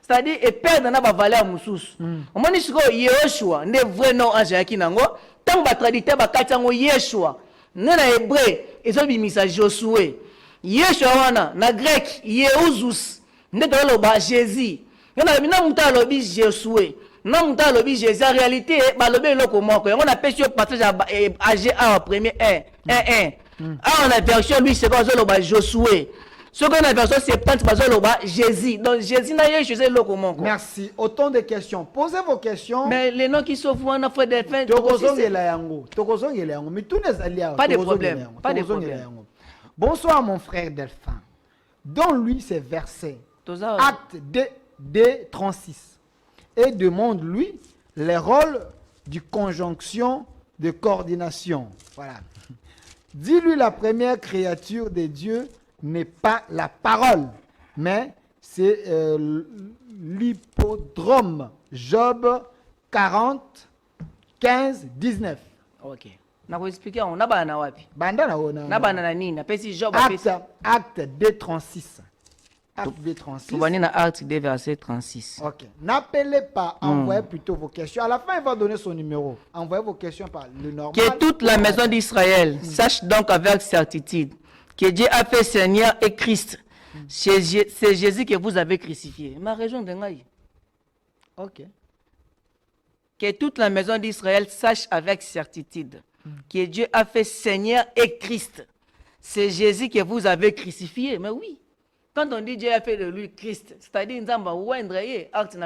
C'est-à-dire et perdre na ba valeur mususu. Omoni siko Yehoshua ne vrai nom ange qui nango. Tant ba traduire ba katia ngo Yeshua. Na hébreu ezobimisa Josué. Yeshua wana na grec Yehuzus. Ndeko loba Jésus. Yana bina muta lobi Josué. Na muta lobi Jésus en réalité ba lobi loko moko. On a pêché passage à premier 1. Ah on a version lui c'est quoi loba Josué. Ce qu'on a version 70, Jésus. Donc Jésus n'a rien choisi le comment. Merci. Autant de questions. Posez vos questions. Mais les noms qui sauvent, on a fait des fins. Pas de problème. Pas de problème. Bonsoir mon frère Delphin. Donne-lui ces versets. Acte 2, 36. Et demande-lui les rôles du conjonction de coordination. Voilà. Dis-lui la première créature de Dieu n'est pas la parole, mais c'est l'hippodrome. Job 40, 15, 19. Ok. Na ko expliquer on na bana wapi? Banda na ona. Na bana na nini? Na pesi Job acte 2, 36. Acte 2, 36. Vous voyez dans Acte 2, verset 36. Ok. N'appelez pas, envoyez plutôt vos questions. À la fin, il va donner son numéro. Envoyez vos questions par le normal. Que toute la maison d'Israël sache donc avec certitude que Dieu a fait Seigneur et Christ. C'est Jésus que vous avez crucifié. Ma région de Ngaï. Ok. Que toute la maison d'Israël sache avec certitude que Dieu a fait Seigneur et Christ. C'est Jésus que vous avez crucifié. Mais oui. Quand on dit Dieu a fait de lui Christ, c'est-à-dire Nzamba ouendre acte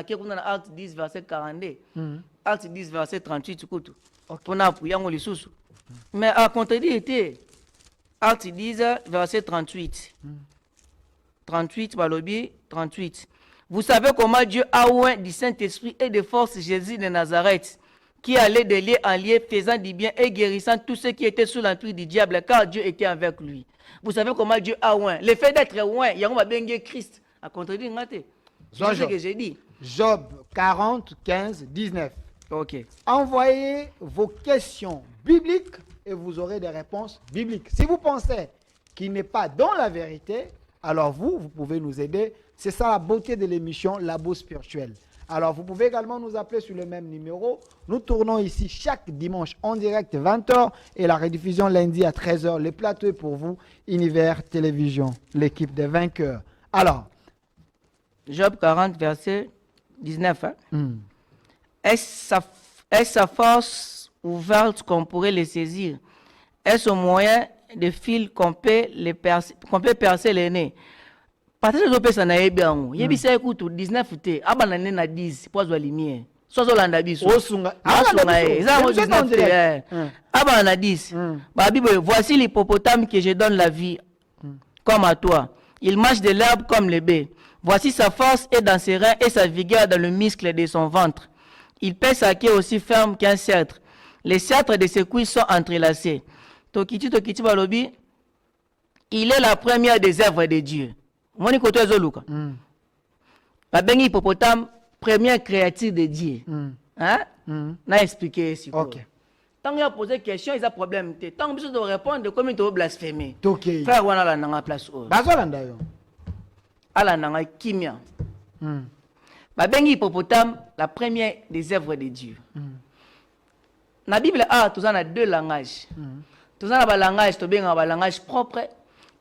10 verset 42. Acte 10 verset 38 kutu. On a appuyé en lisusu. Mais à contredire était acte 10 verset 38. 38 balobi 38. Vous savez comment Dieu a oint du Saint-Esprit et de force Jésus de Nazareth, qui allait de lieu en lieu, faisant du bien et guérissant tous ceux qui étaient sous l'empire du diable, car Dieu était avec lui. Vous savez comment Dieu a oint. Le fait d'être oint, il y a bien Christ. À contredire, c'est ce que j'ai dit. Job 40, 15, 19. Ok. Envoyez vos questions bibliques et vous aurez des réponses bibliques. Si vous pensez qu'il n'est pas dans la vérité, alors vous pouvez nous aider. C'est ça la beauté de l'émission Labo Spirituel. Alors, vous pouvez également nous appeler sur le même numéro. Nous tournons ici chaque dimanche en direct 20h et la rediffusion lundi à 13h. Le plateau est pour vous, Univers Télévision, l'équipe des vainqueurs. Alors, Job 40, verset 19. Est-ce sa force ouverte qu'on pourrait les saisir? Est-ce au moyen de fils qu'on peut percer les nez? Peut-être que ça n'a bien. Il y a bien 19 t. Abanane na 10 pour la lumière. Soit landa biso. Abanana 10. Voici l'hippopotame que je donne la vie comme à toi. Il mange de l'herbe comme le bœuf. Voici sa force est dans ses reins et sa vigueur dans le muscle de son ventre. Il pèse sa queue aussi ferme qu'un cèdre. Les cèdres de ses cuisses sont entrelacés. Tokiti balobi. Il est la première des œuvres de Dieu. Moi, je suis Zoluka. La bengi hippopotame, première créature de Dieu. Hein? N'a expliqué ici. Ok. Tant qu'il a posé question, il y a problème. Tant que tu dois répondre, comment tu vas blasphémer? Ok. Frère, on a la place. Bazolanda yo. Ala nanga kimia. La bengi hippopotame, la première des œuvres de Dieu. Dans la Bible, tu as deux langages. Tu as un langage propre.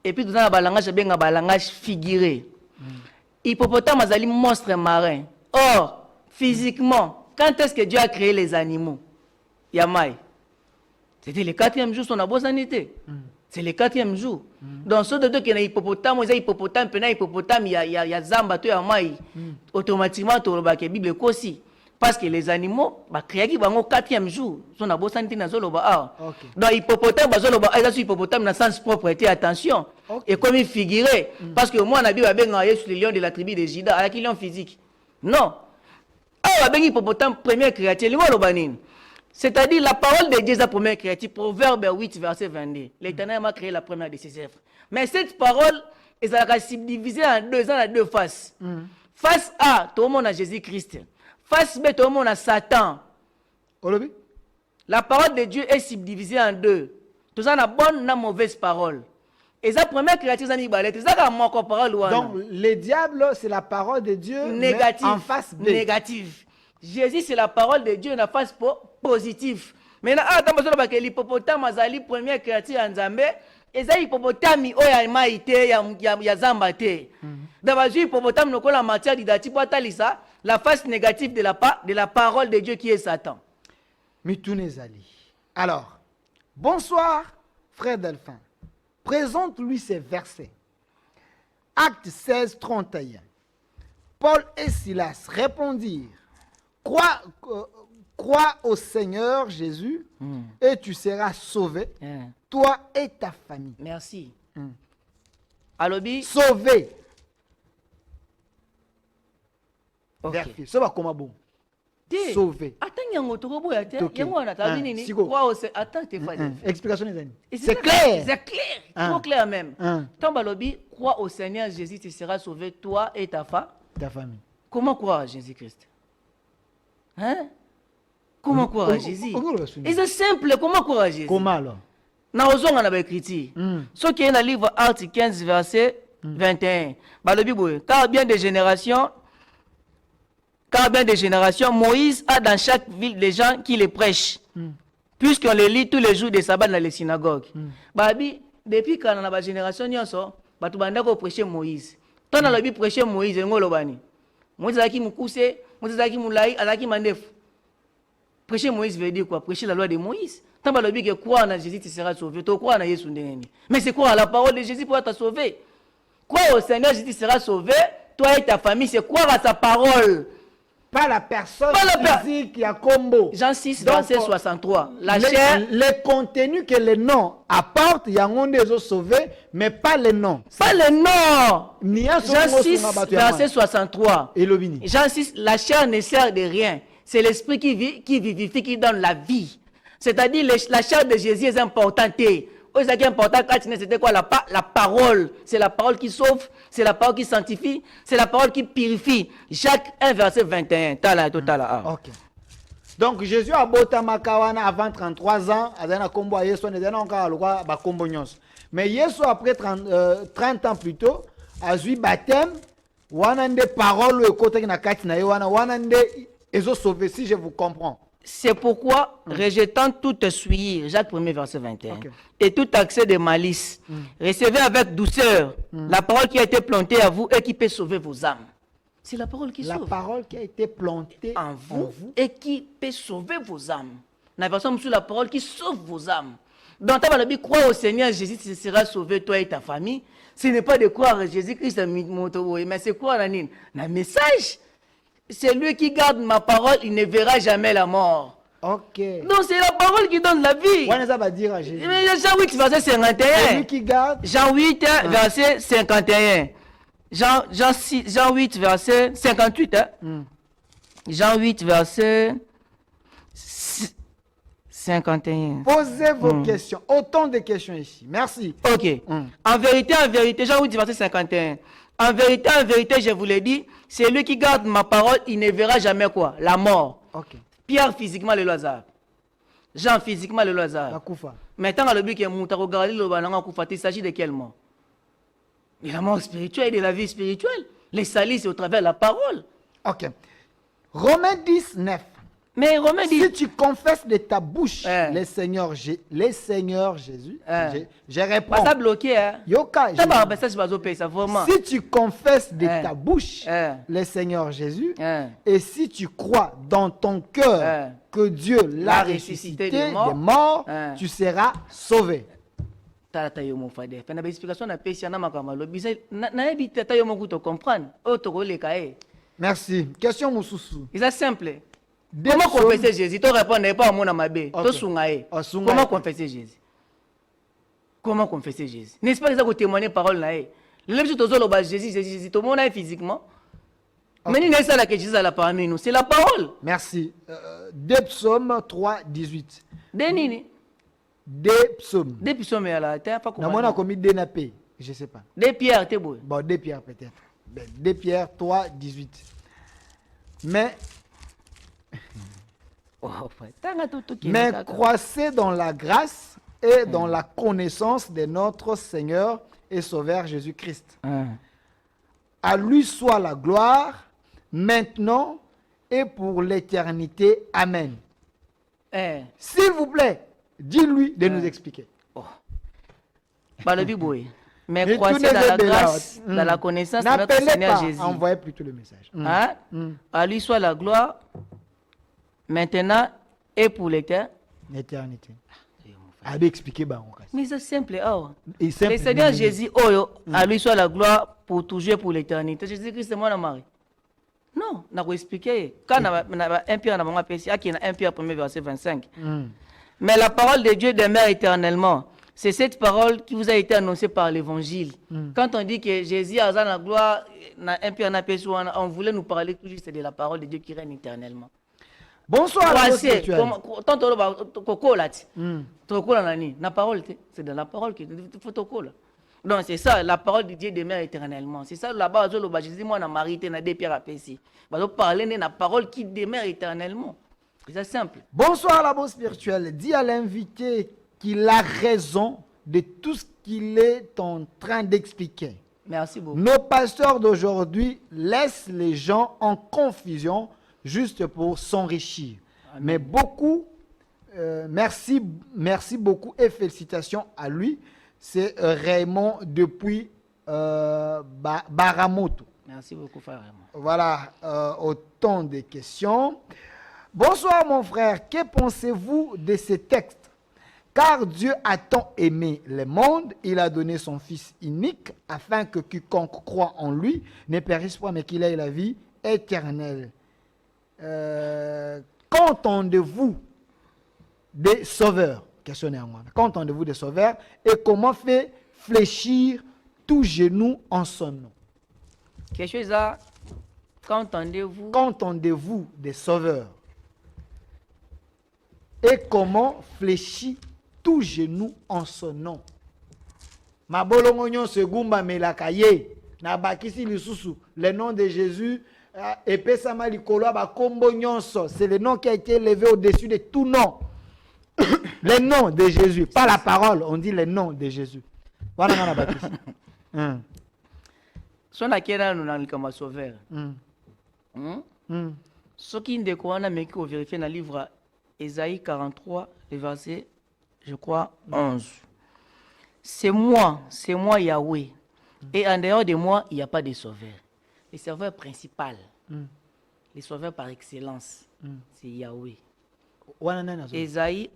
Et puis, nous avons un langage figuré. Hippopotame est un monstre marin. Or, physiquement, quand est-ce que Dieu a créé les animaux? Yamaï. C'était le 4e jour, son abossanité. C'est le 4e jour. Donc, ceux de deux qui ont hippopotame, ils ont hippopotame, il y a Zamba, Yamaï. Automatiquement, tu as la Bible aussi. Parce que les animaux, créés au 4e jour, son abossanité dans le bas. Donc, hippopotame, hippopotame dans le sens propre, attention. Et comme il figurait, parce que moi, on a dit sur les lions de la tribu de Juda, avec les lions physiques. Non. Hippopotame, première créature, c'est-à-dire la parole de Dieu, la première créature, Proverbe 8, verset 22. L'Éternel m'a créé la première de ses œuvres. Mais cette parole, elle sera subdivisée en deux faces. Face A, tout le monde a Jésus-Christ. Face B, tout le monde a Satan. La parole de Dieu est subdivisée en deux. Tout ça, la bonne et la mauvaise parole. Et la première créature, c'est la parole. Donc, le diable, c'est la parole de Dieu négative, en face B. Négative. Jésus, c'est la parole de Dieu en face positive. Maintenant, l'hippopotame, c'est la première créature en Zambé. Et ça, l'hippopotame, il y a Zambate. Dans l'hippopotame, nous avons la matière didactique pour la face négative de la parole de Dieu qui est Satan. Mitunezali. Alors, bonsoir, frère Delphin. Présente-lui ces versets. Acte 16, 31. Paul et Silas répondirent, crois au Seigneur Jésus et tu seras sauvé, toi et ta famille. Merci. Alobi. Sauvé. Ok. Vérifié. Ça va comment bon? Sauvé. Attends, il y a un autre robot. Attends, il y a un autre. Siko. Attends, t'es pas. Explication des amis. C'est clair. C'est clair. Trop clair même. Tant Balobi, crois au Seigneur Jésus, tu seras sauvé, toi et ta famille. Comment croire à Jésus-Christ? Hein? Comment croire à Jésus? Et c'est simple, comment croire à Jésus? Comment alors? Dans on a écrit. Ce qui est dans le livre Actes 15, verset 21. Balobi boy, car bien des générations, Moïse a dans chaque ville des gens qui les prêchent. Puisqu'on les lit tous les jours des sabbats dans les synagogues. Babi, depuis quand on a la génération, on a prêché Moïse. Tant on a prêché Moïse, on a Moïse a qui Moukousse, Moïse a qui Moulaï, a qui Mandef. Prêcher Moïse veut dire quoi? Prêcher la loi de Moïse. Tant que tu crois en Jésus, tu seras sauvé. Tu crois en Jésus. Mais c'est quoi la parole de Jésus pour être sauvé? Crois au Seigneur, Jésus sera sauvé. Toi et ta famille, c'est croire à sa parole. Pas la personne physique qui a combo. Jean 6, verset 63. La chair. Le contenu que les noms apportent, il y a un des sauvés, mais pas les noms. Pas les noms. Jean 6, verset 63. Jean 6, la chair ne sert de rien. C'est l'esprit qui vivifie, qui donne la vie. C'est-à-dire la chair de Jésus est importante. Ce qui est important, c'était quoi? La parole. C'est la parole qui sauve, c'est la parole qui sanctifie, c'est la parole qui purifie. Jacques 1, verset 21. Ok. Donc Jésus a bota makawana avant 33 ans, azana kombo a Yesu ne dana encore lokwa ba kombo nyonso. Mais Yesu après 30 ans plus tôt, a eu baptême, wana nde parole e kota na kati na wana nde ezo sauvé, si je vous comprends. C'est pourquoi, rejetant toute souillure, Jacques 1er, verset 21, et tout accès de malice, recevez avec douceur la parole qui a été plantée à vous et qui peut sauver vos âmes. C'est la parole qui sauve. La parole qui a été plantée en vous et qui peut sauver vos âmes. La version sur la parole qui sauve vos âmes. Dans ta Bible, crois au Seigneur Jésus, tu seras sauvé, toi et ta famille. Ce n'est pas de croire à Jésus-Christ, mais c'est croire à un message. C'est lui qui garde ma parole, il ne verra jamais la mort. Ok. Donc c'est la parole qui donne la vie. On va dire à Jésus. Jean 8, verset 51. C'est lui qui garde. Jean 8, verset 51. Jean 8, verset 58. Jean 8, verset 51. Posez vos questions. Autant de questions ici. Merci. Ok. En vérité, Jean 8, verset 51. En vérité, je vous l'ai dit, c'est lui qui garde ma parole, il ne verra jamais quoi? La mort. Okay. Pierre, physiquement, le Lazare. Jean, physiquement, le Lazare. Maintenant, le but qui est monté, regardez le banana, il s'agit de quelle mort? De la mort spirituelle et de la vie spirituelle. Les salis, c'est au travers de la parole. Ok. Romains 10, 9. Mais Romains 10... Si tu confesses de ta bouche le Seigneur Jésus, je réponds. Ça bloqué, hein? Yoka, vraiment. Si tu confesses de ta bouche le Seigneur Jésus, et si tu crois dans ton cœur que Dieu l'a ressuscité des morts, tu seras sauvé. Merci. Question Moussoussou. C'est simple. Comment confesser Jésus? Tu réponds pas à mon amabé. Comment confesser Jésus? Comment confesser Jésus? N'est-ce pas que ça vous témoignez parole là? Le plus de Jésus, tout le monde est physiquement. Mais n'est-ce pas que Jésus a parmi nous? C'est la parole. Merci. 2 Psaumes 3, 18. Denini. 2 Psaumes. 2 Psaumes à la terre. On a commis 2 napés. Je ne sais pas. 2 Pierre, t'es beau. Bon, 2 Pierre peut-être. 2 Pierre 3, 18. Mais croissez dans la grâce et dans la connaissance de notre Seigneur et Sauveur Jésus-Christ. À lui soit la gloire, maintenant et pour l'éternité. Amen. S'il vous plaît, dis-lui de nous expliquer. Mais croissez dans la grâce, dans la connaissance de notre Seigneur Jésus. Envoyez plutôt le message. À lui soit la gloire, maintenant et pour l'éternité. frère. Abi expliquer ba on Mais c'est simple. Oh. Et simple. Le Seigneur Jésus, à lui soit la gloire pour toujours pour l'éternité. Jésus-Christ, c'est moi la Marie. Non, on a expliqué. Quand on a 1 Pierre, on a appelé 1 Pierre 1er verset 25. Mais la parole de Dieu demeure éternellement. C'est cette parole qui vous a été annoncée par l'évangile. Quand on dit que Jésus a la gloire, on voulait nous parler toujours, c'est de la parole de Dieu qui règne éternellement. Bonsoir à tous. La parole, c'est de la parole qui faut. Donc c'est ça, la parole de Dieu demeure éternellement. C'est ça là-bas, Jésus, moi, on Marie, on a des pierres à pécer. On parler de la parole qui demeure éternellement. C'est simple. Bonsoir la bosse spirituelle. Dis à l'invité qu'il a raison de tout ce qu'il est en train d'expliquer. Merci beaucoup. Nos pasteurs d'aujourd'hui laissent les gens en confusion juste pour s'enrichir. Mais beaucoup, merci beaucoup et félicitations à lui. C'est Raymond depuis Baramoto. Merci beaucoup, frère Raymond. Voilà, autant de questions. Bonsoir mon frère, que pensez-vous de ces textes? Car Dieu a tant aimé le monde, il a donné son Fils unique, afin que quiconque croit en lui ne périsse pas, mais qu'il ait la vie éternelle. Qu'entendez-vous des sauveurs? Qu'entendez-vous des sauveurs? Et comment fait fléchir tout genou en son nom? Quelque chose là, qu'entendez-vous? Qu'entendez-vous des sauveurs? Et comment fléchit tout genou en son nom? Ma bolongonyon se gumba melakaye na bakisi lisusu le nom de Jésus epesama likolo ba kombo nyonso, c'est le nom qui a été élevé au-dessus de tout nom. Le nom de Jésus, pas la parole, on dit le nom de Jésus. Voilà na bakisi. Sona kena nous dans comme sauveur. Ce qui ne croit mais qui vérifier dans le livre Ésaïe 43, le verset, je crois, 11. C'est moi Yahweh. Et en dehors de moi, il n'y a pas de sauveur. Le sauveur principal, le sauveur par excellence, c'est Yahweh. Ésaïe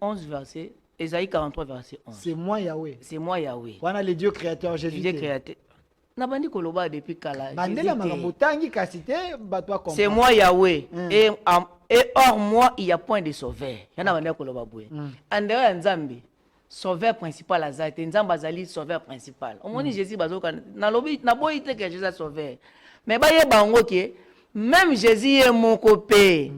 43, verset 11. C'est moi Yahweh. C'est moi Yahweh. Voilà le Dieu créateur Jésus. Dieu créateur. C'est moi Yahweh. Et hors moi, il n'y a point de sauveur. En dehors de sauveur principal, Nzambe sauveur principal. On dit Jésus, Jésus sauveur. Mais même Jésus est mon copain.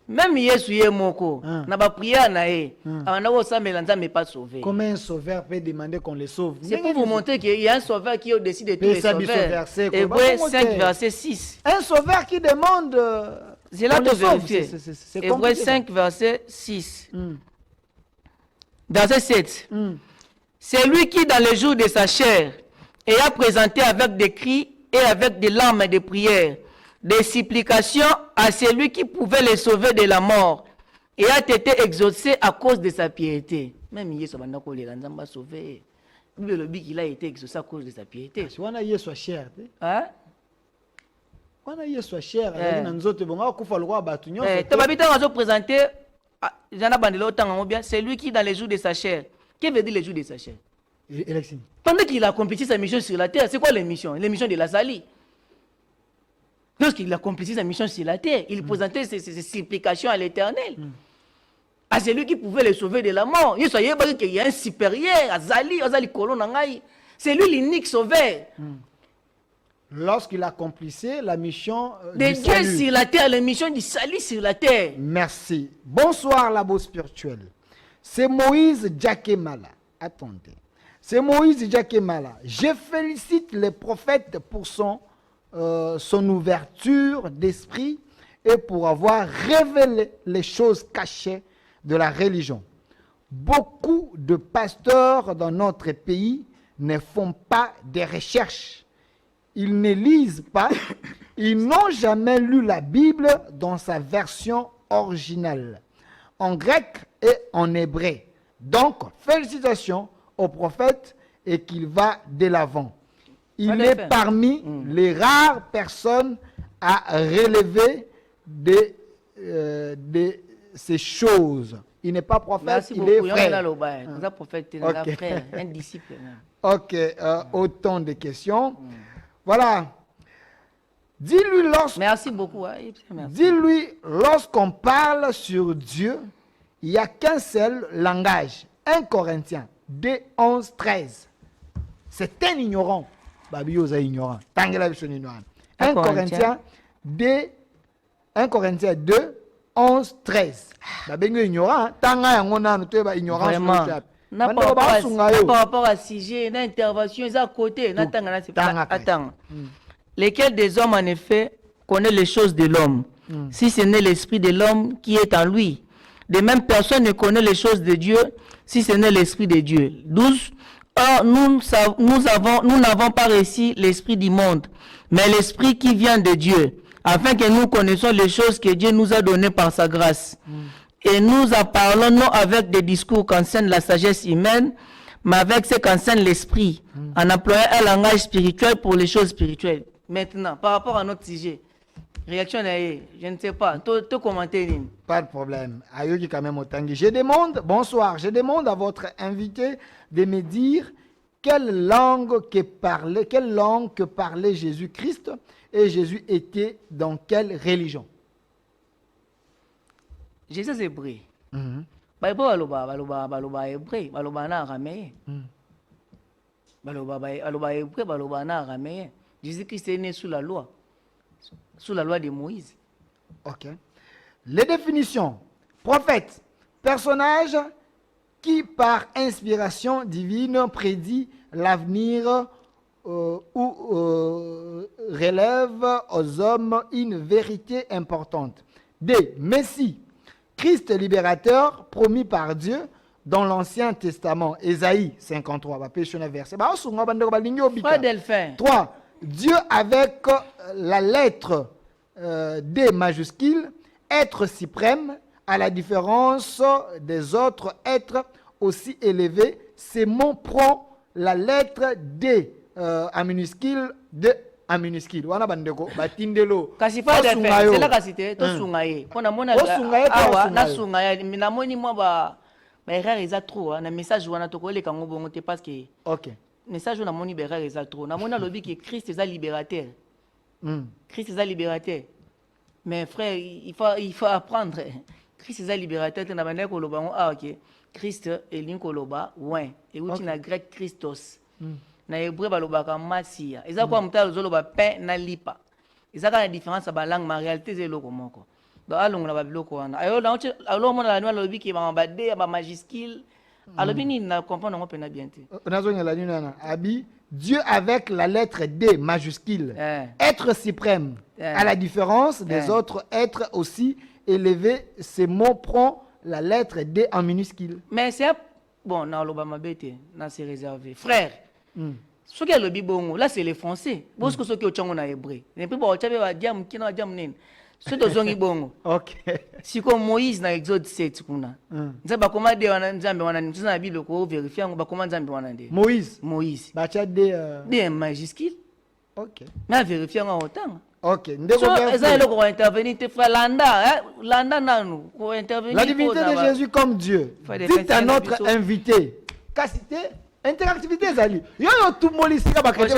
Même Yesu est moko. Na ba prière na e. Amanda ko sambela nzambe pas sauvé. Comment un sauveur peut demander qu'on le sauve? C'est pour vous montrer qu'il y a un sauveur qui est au-dessus de tous les sauveurs. Hébreux 5 verset 6. Un sauveur qui demande c'est là de vérifier. Hébreux 5 verset 6. Verset 7. C'est lui qui dans le jour de sa chair ayant présenté avec des cris et avec des larmes et des prières des supplications à celui qui pouvait les sauver de la mort et a été exaucé à cause de sa piété. Même Yesu a sauvé. Le qu'il a été exaucé à cause de sa piété. Si on a Yesu cher, hein? On a Yesu cher. C'est lui qui dans les jours de sa chair. Qu'est-ce que veut dire les jours de sa chair? Élection. Pendant qu'il a accompli sa mission sur la terre, c'est quoi l'émission? L'émission de la salie. Lorsqu'il a accompli sa mission sur la terre, il présentait ses supplications à l'Éternel. À celui qui pouvait les sauver de la mort. Il y a un supérieur, c'est lui l'unique sauveur. Lorsqu'il accomplissait la mission de Dieu sur la terre, la mission du salut sur la terre. Merci. Bonsoir, labo spirituel. C'est Moïse Djakemala. Attendez. C'est Moïse Djakemala. Je félicite les prophètes pour son ouverture d'esprit et pour avoir révélé les choses cachées de la religion. Beaucoup de pasteurs dans notre pays ne font pas de recherches. Ils ne lisent pas. Ils n'ont jamais lu la Bible dans sa version originale, en grec et en hébreu. Donc, félicitations au prophète et qu'il va de l'avant. Il est parmi les rares personnes à relever de ces choses. Il n'est pas prophète, Merci il est beaucoup. frère. Vous êtes prophète, Ok. frère, un disciple. Ok, autant de questions. Voilà. Dis-lui Merci beaucoup. Hein. Merci. dis-lui, lorsqu'on parle sur Dieu, il n'y a qu'un seul langage. 1 Corinthiens 2, 11, 13. C'est un ignorant. Babi oza ignorant. Tangela biso ni ignorant. 1 Corinthiens 2, 11, 13. Babi ignorant. Tanga yango nanu to ba ignorance. Vraiment. Par rapport à sujet, l'intervention, ils à côté. Attends. Lesquels des hommes, en effet, connaissent les choses de l'homme, si ce n'est l'esprit de l'homme qui est en lui. De même, personne ne connaît les choses de Dieu, si ce n'est l'esprit de Dieu. 12. Or, nous n'avons pas reçu l'esprit du monde, mais l'esprit qui vient de Dieu, afin que nous connaissions les choses que Dieu nous a données par sa grâce. Et nous en parlons non avec des discours qu'enseigne la sagesse humaine, mais avec ce qu'enseigne l'esprit, en employant un langage spirituel pour les choses spirituelles. Maintenant, par rapport à notre sujet, réaction, je ne sais pas, te commenter. Pas de problème. Ayoki quand même Otangi. Bonsoir, je demande à votre invité de me dire quelle langue que parlait Jésus-Christ et Jésus était dans quelle religion? Jésus est hébreu. Baloba hébreu, baloba na araméen. Baloba hébreu, baloba na araméen. Jésus-Christ est né sous la loi de Moïse. Ok. Les définitions. Prophète, personnage qui par inspiration divine prédit l'avenir ou relève aux hommes une vérité importante. D. Messie, Christ libérateur promis par Dieu dans l'Ancien Testament. Ésaïe 53. Verset. 3. Dieu avec la lettre D majuscule, être suprême, à la différence des autres êtres aussi élevés. Ces mots prend la lettre D en minuscule, de en minuscule. Wana bandeko batindelo. Kasi pas de fait. C'est là kasi te to sungaye. Pona mona awa na sungaye na moni mo ba erreur eza trop na message wana to ko le kango bongo te parce que OK. Message na moni erreur eza trop. Na mona lobi que Christ est libérateur. Christ est libérateur. Mais frère, il faut apprendre. Christ est libérateur na bande ko loba ah OK. Christ est linkoloba ouais et outi na grec Christos. Na hébreu balobaka masia eza kwa mutalo zoloba pain na lipa eza ka différence ba langue ma réalité c'est loko moko do alongo na ba biloko wana ayo na alo mona la lobi ki ba de ba majuscule alobi ni na comprendre ngo pena bien te nazonya la nina abi Dieu avec la lettre D majuscule être suprême à la différence des autres êtres aussi élevé ces mots prend la lettre D en minuscule mais c'est bon na loba mabete na c'est réservé frère. Ce qui est le bibongo, là c'est les Français. Parce que ce qui est au Tchongo na hébreu. Et puis bon, tu as diam kina diam nen. Ce qui est au Zongi bongo. OK. Si comme Moïse na Exode 7 kuna. Nzamba comment de wana nzambe wana ntsina Bible ko vérifier ngo ba comment nzambe wana de. Moïse. Ba cha de des majuscule. OK. Mais vérifier ngo autant. OK. Ndeko bien. Ça est ko intervenir te frère Landa nanu ko intervenir. La divinité de Jésus comme Dieu. Dites à notre invité. Kasité interactivité zali yo tout moli sika ba kete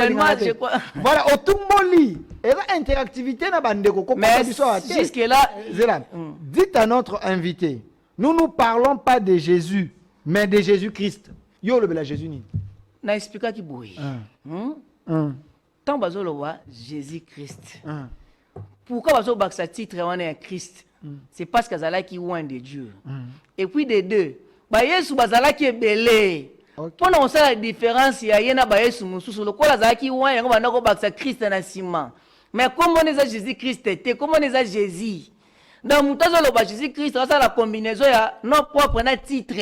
voilà au tout moli et la interactivité na bandeko ko jusque là dites à notre invité nous parlons pas de Jésus mais de Jésus-Christ yo le bela Jésus ni na expliquer ki boy tant bazolo wa Jésus-Christ pourquoi bazo baksa titre wana ya Christ c'est parce qu'azala ki loin de Dieu et puis des deux ba Yesu bazala ki belé. Pendant on sait la différence, il y a un abayes mususu. Le quoi la qui ouan yango bana ko baksa Christ na sima. Mais comment on est Jésus Christ était? Comment on est Jésus? Dans mutazo le ba Jésus Christ, ça la combinaison ya non propre na titre.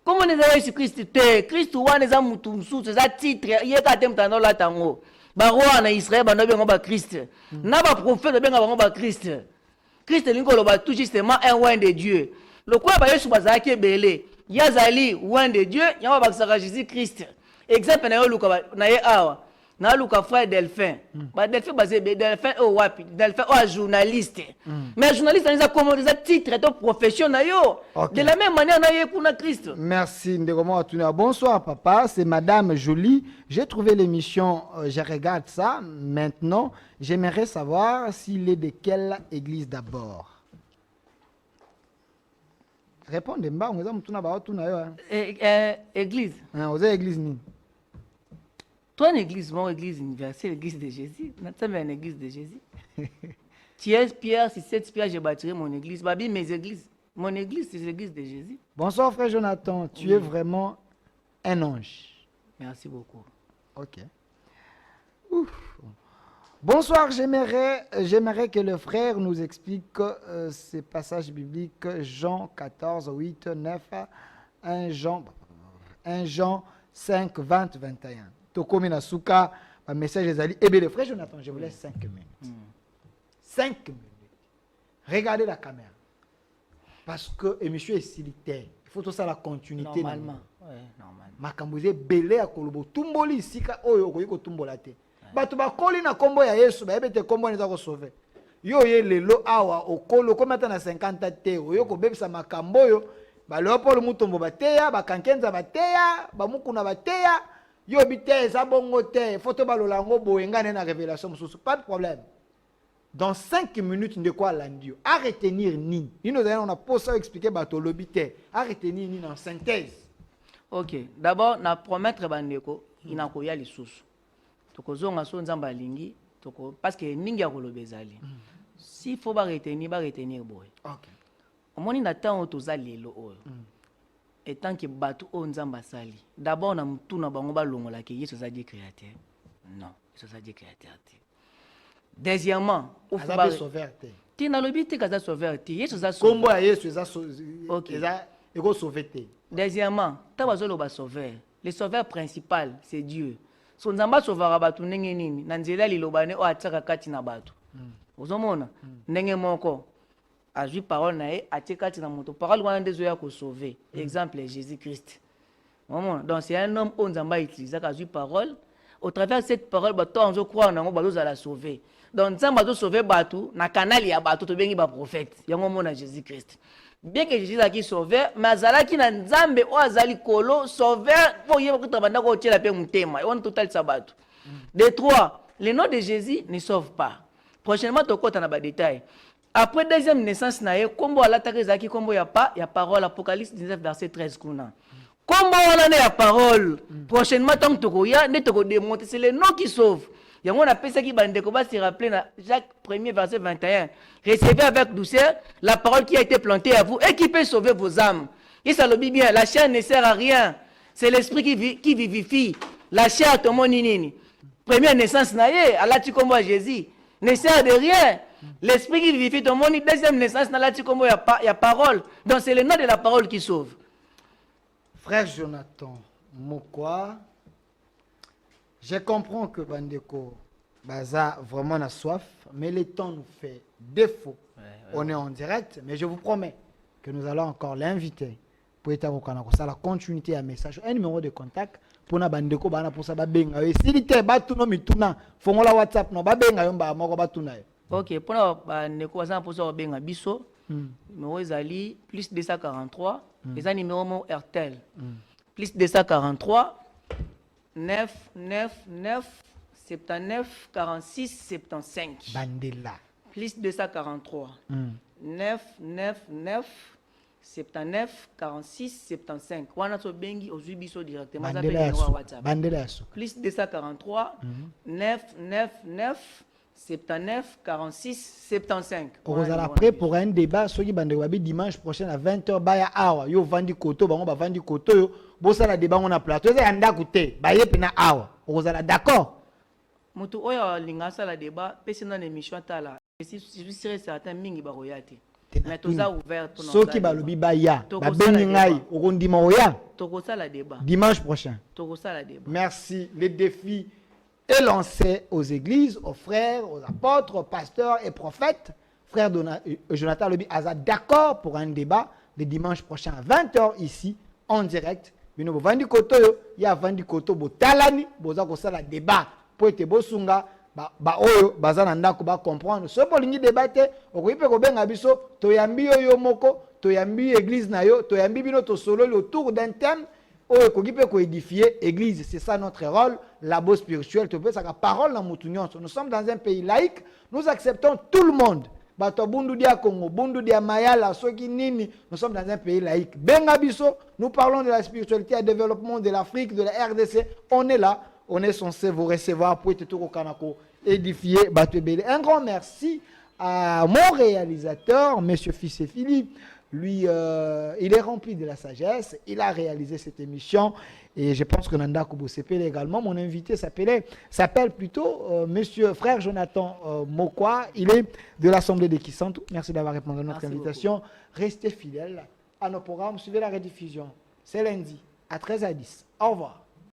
Comment on est Jésus Christ était? Christ ouan est mutu mususu, ça titre. Il y a katem tano la tango. Ba roi na Israël bana bengo ba Christ. Na ba prophète bengo bango ba Christ. Christ linko lo ba tout justement un oin de Dieu. Le quoi ba Yesu bazala ki belé. Yazali ouan de Dieu, yamba bakisaka Jésus Christ. Exemple na yo luka na ye awa. na luka frère Delphin ba Delphin basé Delphin o wapi Delphin o journaliste mais journaliste ils a commandé ça titre de profession na yo de la même manière na ye pour na Christ. Merci Ndeko Atuna. Bonsoir papa, c'est Madame Jolie. J'ai trouvé l'émission, je regarde ça. Maintenant, j'aimerais savoir s'il est de quelle église d'abord. Répondez-moi, on a église. Vous avez église ni? Toi, une église, mon église universelle, l'église de Jésus. Notre une église de Jésus. Tu es Pierre, si c'est Pierre, j'ai bâti mon église. Babi, mes églises. Mon église, c'est l'église de Jésus. Bonsoir frère Jonathan, tu es vraiment un ange. Merci beaucoup. Ok. Ouf. Bonsoir, j'aimerais que le frère nous explique ces passages bibliques, Jean 14, 8, 9, 1 Jean 5, 20, 21. Tokomi na suka, un message des alliés. Eh bien, le frère Jonathan, je vous laisse 5 minutes. 5 minutes. Regardez la caméra. Parce que l'émission est silitaire. Il faut tout ça la continuité. Normalement. Ouais, normalement. Makambuze belé à Kolobo. Tumboli sika oyo koyiko tumbolate. Bato bakoli na kombo ya Yesu ba ebete kombo neza ko sauver. Yo ye lelo awa okolo komata na 50 te oyo ko bebisa makambo yo ba Leopold Mutombo bateya ba Kankenza bateya ba Mukuna bateya yo bite za bongo te photo balolango boyenga na révélation mususu pas de problème. Dans 5 minutes de quoi landio à retenir ni nous allons pour ça expliquer bato lobite à retenir ni en synthèse. OK, d'abord na promettre bandeko inakoya lisusu. Tokozonga so nzamba lingi toko parce que ningi ya kolobezali. Si faut ba retenir boy. OK. Omoni na temps toza lelo oyo. Et tant que bato o nzamba sali. D'abord na mutuna bango ba longola ke Yesu za Dieu créateur. Non, Yesu za Dieu créateur. Deuxièmement, il faut ba sauver te. Ti na lobi te kaza sauver te. Yesu za sauver. Kombo ya Yesu za OK. Ego sauver te. Deuxièmement, tabazo lo ba sauver. Le sauveur principal, c'est Dieu. So nzamba sauvera batu ndenge nini na nzela lilobane o ataka kati na batu. Ozomona ndenge moko azwi parole na ye ateka kati na moto. Parole wana ndezo ya ko sauver. Exemple Jésus-Christ. Omona donc c'est un homme on nzamba utilise azwi parole. Au travers de cette parole bato onzo croire nango bazo la sauver. Donc nzamba zo sauver batu na kanali ya batu to bengi ba prophète. Yango mona Jésus-Christ. Bien que Jésus a qui sauveur, mais azalaki na nzambe o azali kolo sauveur pour yeba kutabanda ko tiela pe mutema. On total sabatu. De 3, le nom de Jésus ne sauve pas. Prochainement to kota na ba détail. Après deuxième naissance na ye kombo alataka zaki kombo ya parole Apocalypse 19 verset 13 kuna. Kombo wana ya parole. Prochainement tant to ko ya ne to ko démontrer c'est le nom qui sauve. Il y a un appel qui va se rappeler dans Jacques 1er verset 21. Recevez avec douceur la parole qui a été plantée à vous et qui peut sauver vos âmes. Et ça le dit bien, la chair ne sert à rien. C'est l'esprit qui vivifie. La chair, tout le monde nini. Première naissance, Allah tu comme Jésus, ne sert de rien. L'esprit qui vivifie tout le monde, deuxième naissance, Allah tu comme il y a parole. Donc c'est le nom de la parole qui sauve. Frère Jonathan, Mokwa. Je comprends que Bandeko Baza vraiment a soif, mais le temps nous fait défaut. On est en direct, mais je vous promets que nous allons encore l'inviter pour être à la continuité à message. Un numéro de contact pour na Bandeko Bana pour ça babenga. Et si l'ité batuno mituna, fongo la WhatsApp no babenga yomba moko batuna. OK, pour na Bandeko Baza pour ça babenga biso. Numéro ezali plus 243, les numéro mo RTL. Plus 243 9 9 9 79 46 75. Bandela. Plus 243. 9 9 9 79 46 75. Wana so bengi ozui biso directement ça sur WhatsApp. Bandela yaso. Plus 243 9 9 9 79 46 75. On est prêt pour un débat sur le dimanche prochain à 20h. Baya awa yo vandi koto bango ba vandi koto yo bosa la débat on a plateau. C'est anda koute baye pena awa. On est d'accord. Moto oyo linga ça la débat pesi na émission tala. Je suis sûr certain mingi ba royate. Mais tout ça ouvert pour nous. Soki balobi baya ba bengi ngai okondima oya. Toko ça la débat. Dimanche prochain. Toko ça la débat. Merci. Les défis est lancé aux églises, aux frères, aux apôtres, aux pasteurs et prophètes. Frère Jonathan Lobi Aza d'accord pour un débat le dimanche prochain à 20h ici en direct. Bino vandi koto yo ya vandi koto bo talani boza ko sala débat po ete bosunga ba oyo baza na ndako ba comprendre so bolingi débattre okoki pe kobenga biso toyambi yo moko toyambi église na yo toyambi bino to solo autour d'un thème oyo koki pe ko édifier église. C'est ça notre rôle, labo spirituel. Tu peux ça parole na mutu nyonso. Nous sommes dans un pays laïque, nous acceptons tout le monde. Bato bundu dia Congo, bundu dia Mayala, soki nini, nous sommes dans un pays laïque. Benga biso, nous parlons de la spiritualité et développement de l'Afrique, de la RDC. On est là, on est censé vous recevoir pour être tout au Kanako, édifier Bato Belé. Un grand merci à mon réalisateur, monsieur Fils et Philippe. Lui, il est rempli de la sagesse. Il a réalisé cette émission. Et je pense que Nanda Koubosepele également. Mon invité s'appelle plutôt monsieur frère Jonathan Mokwa. Il est de l'Assemblée de Kisantu. Merci d'avoir répondu à notre invitation. Beaucoup. Restez fidèles à nos programmes. Suivez la rediffusion. C'est lundi à 13h10. Au revoir.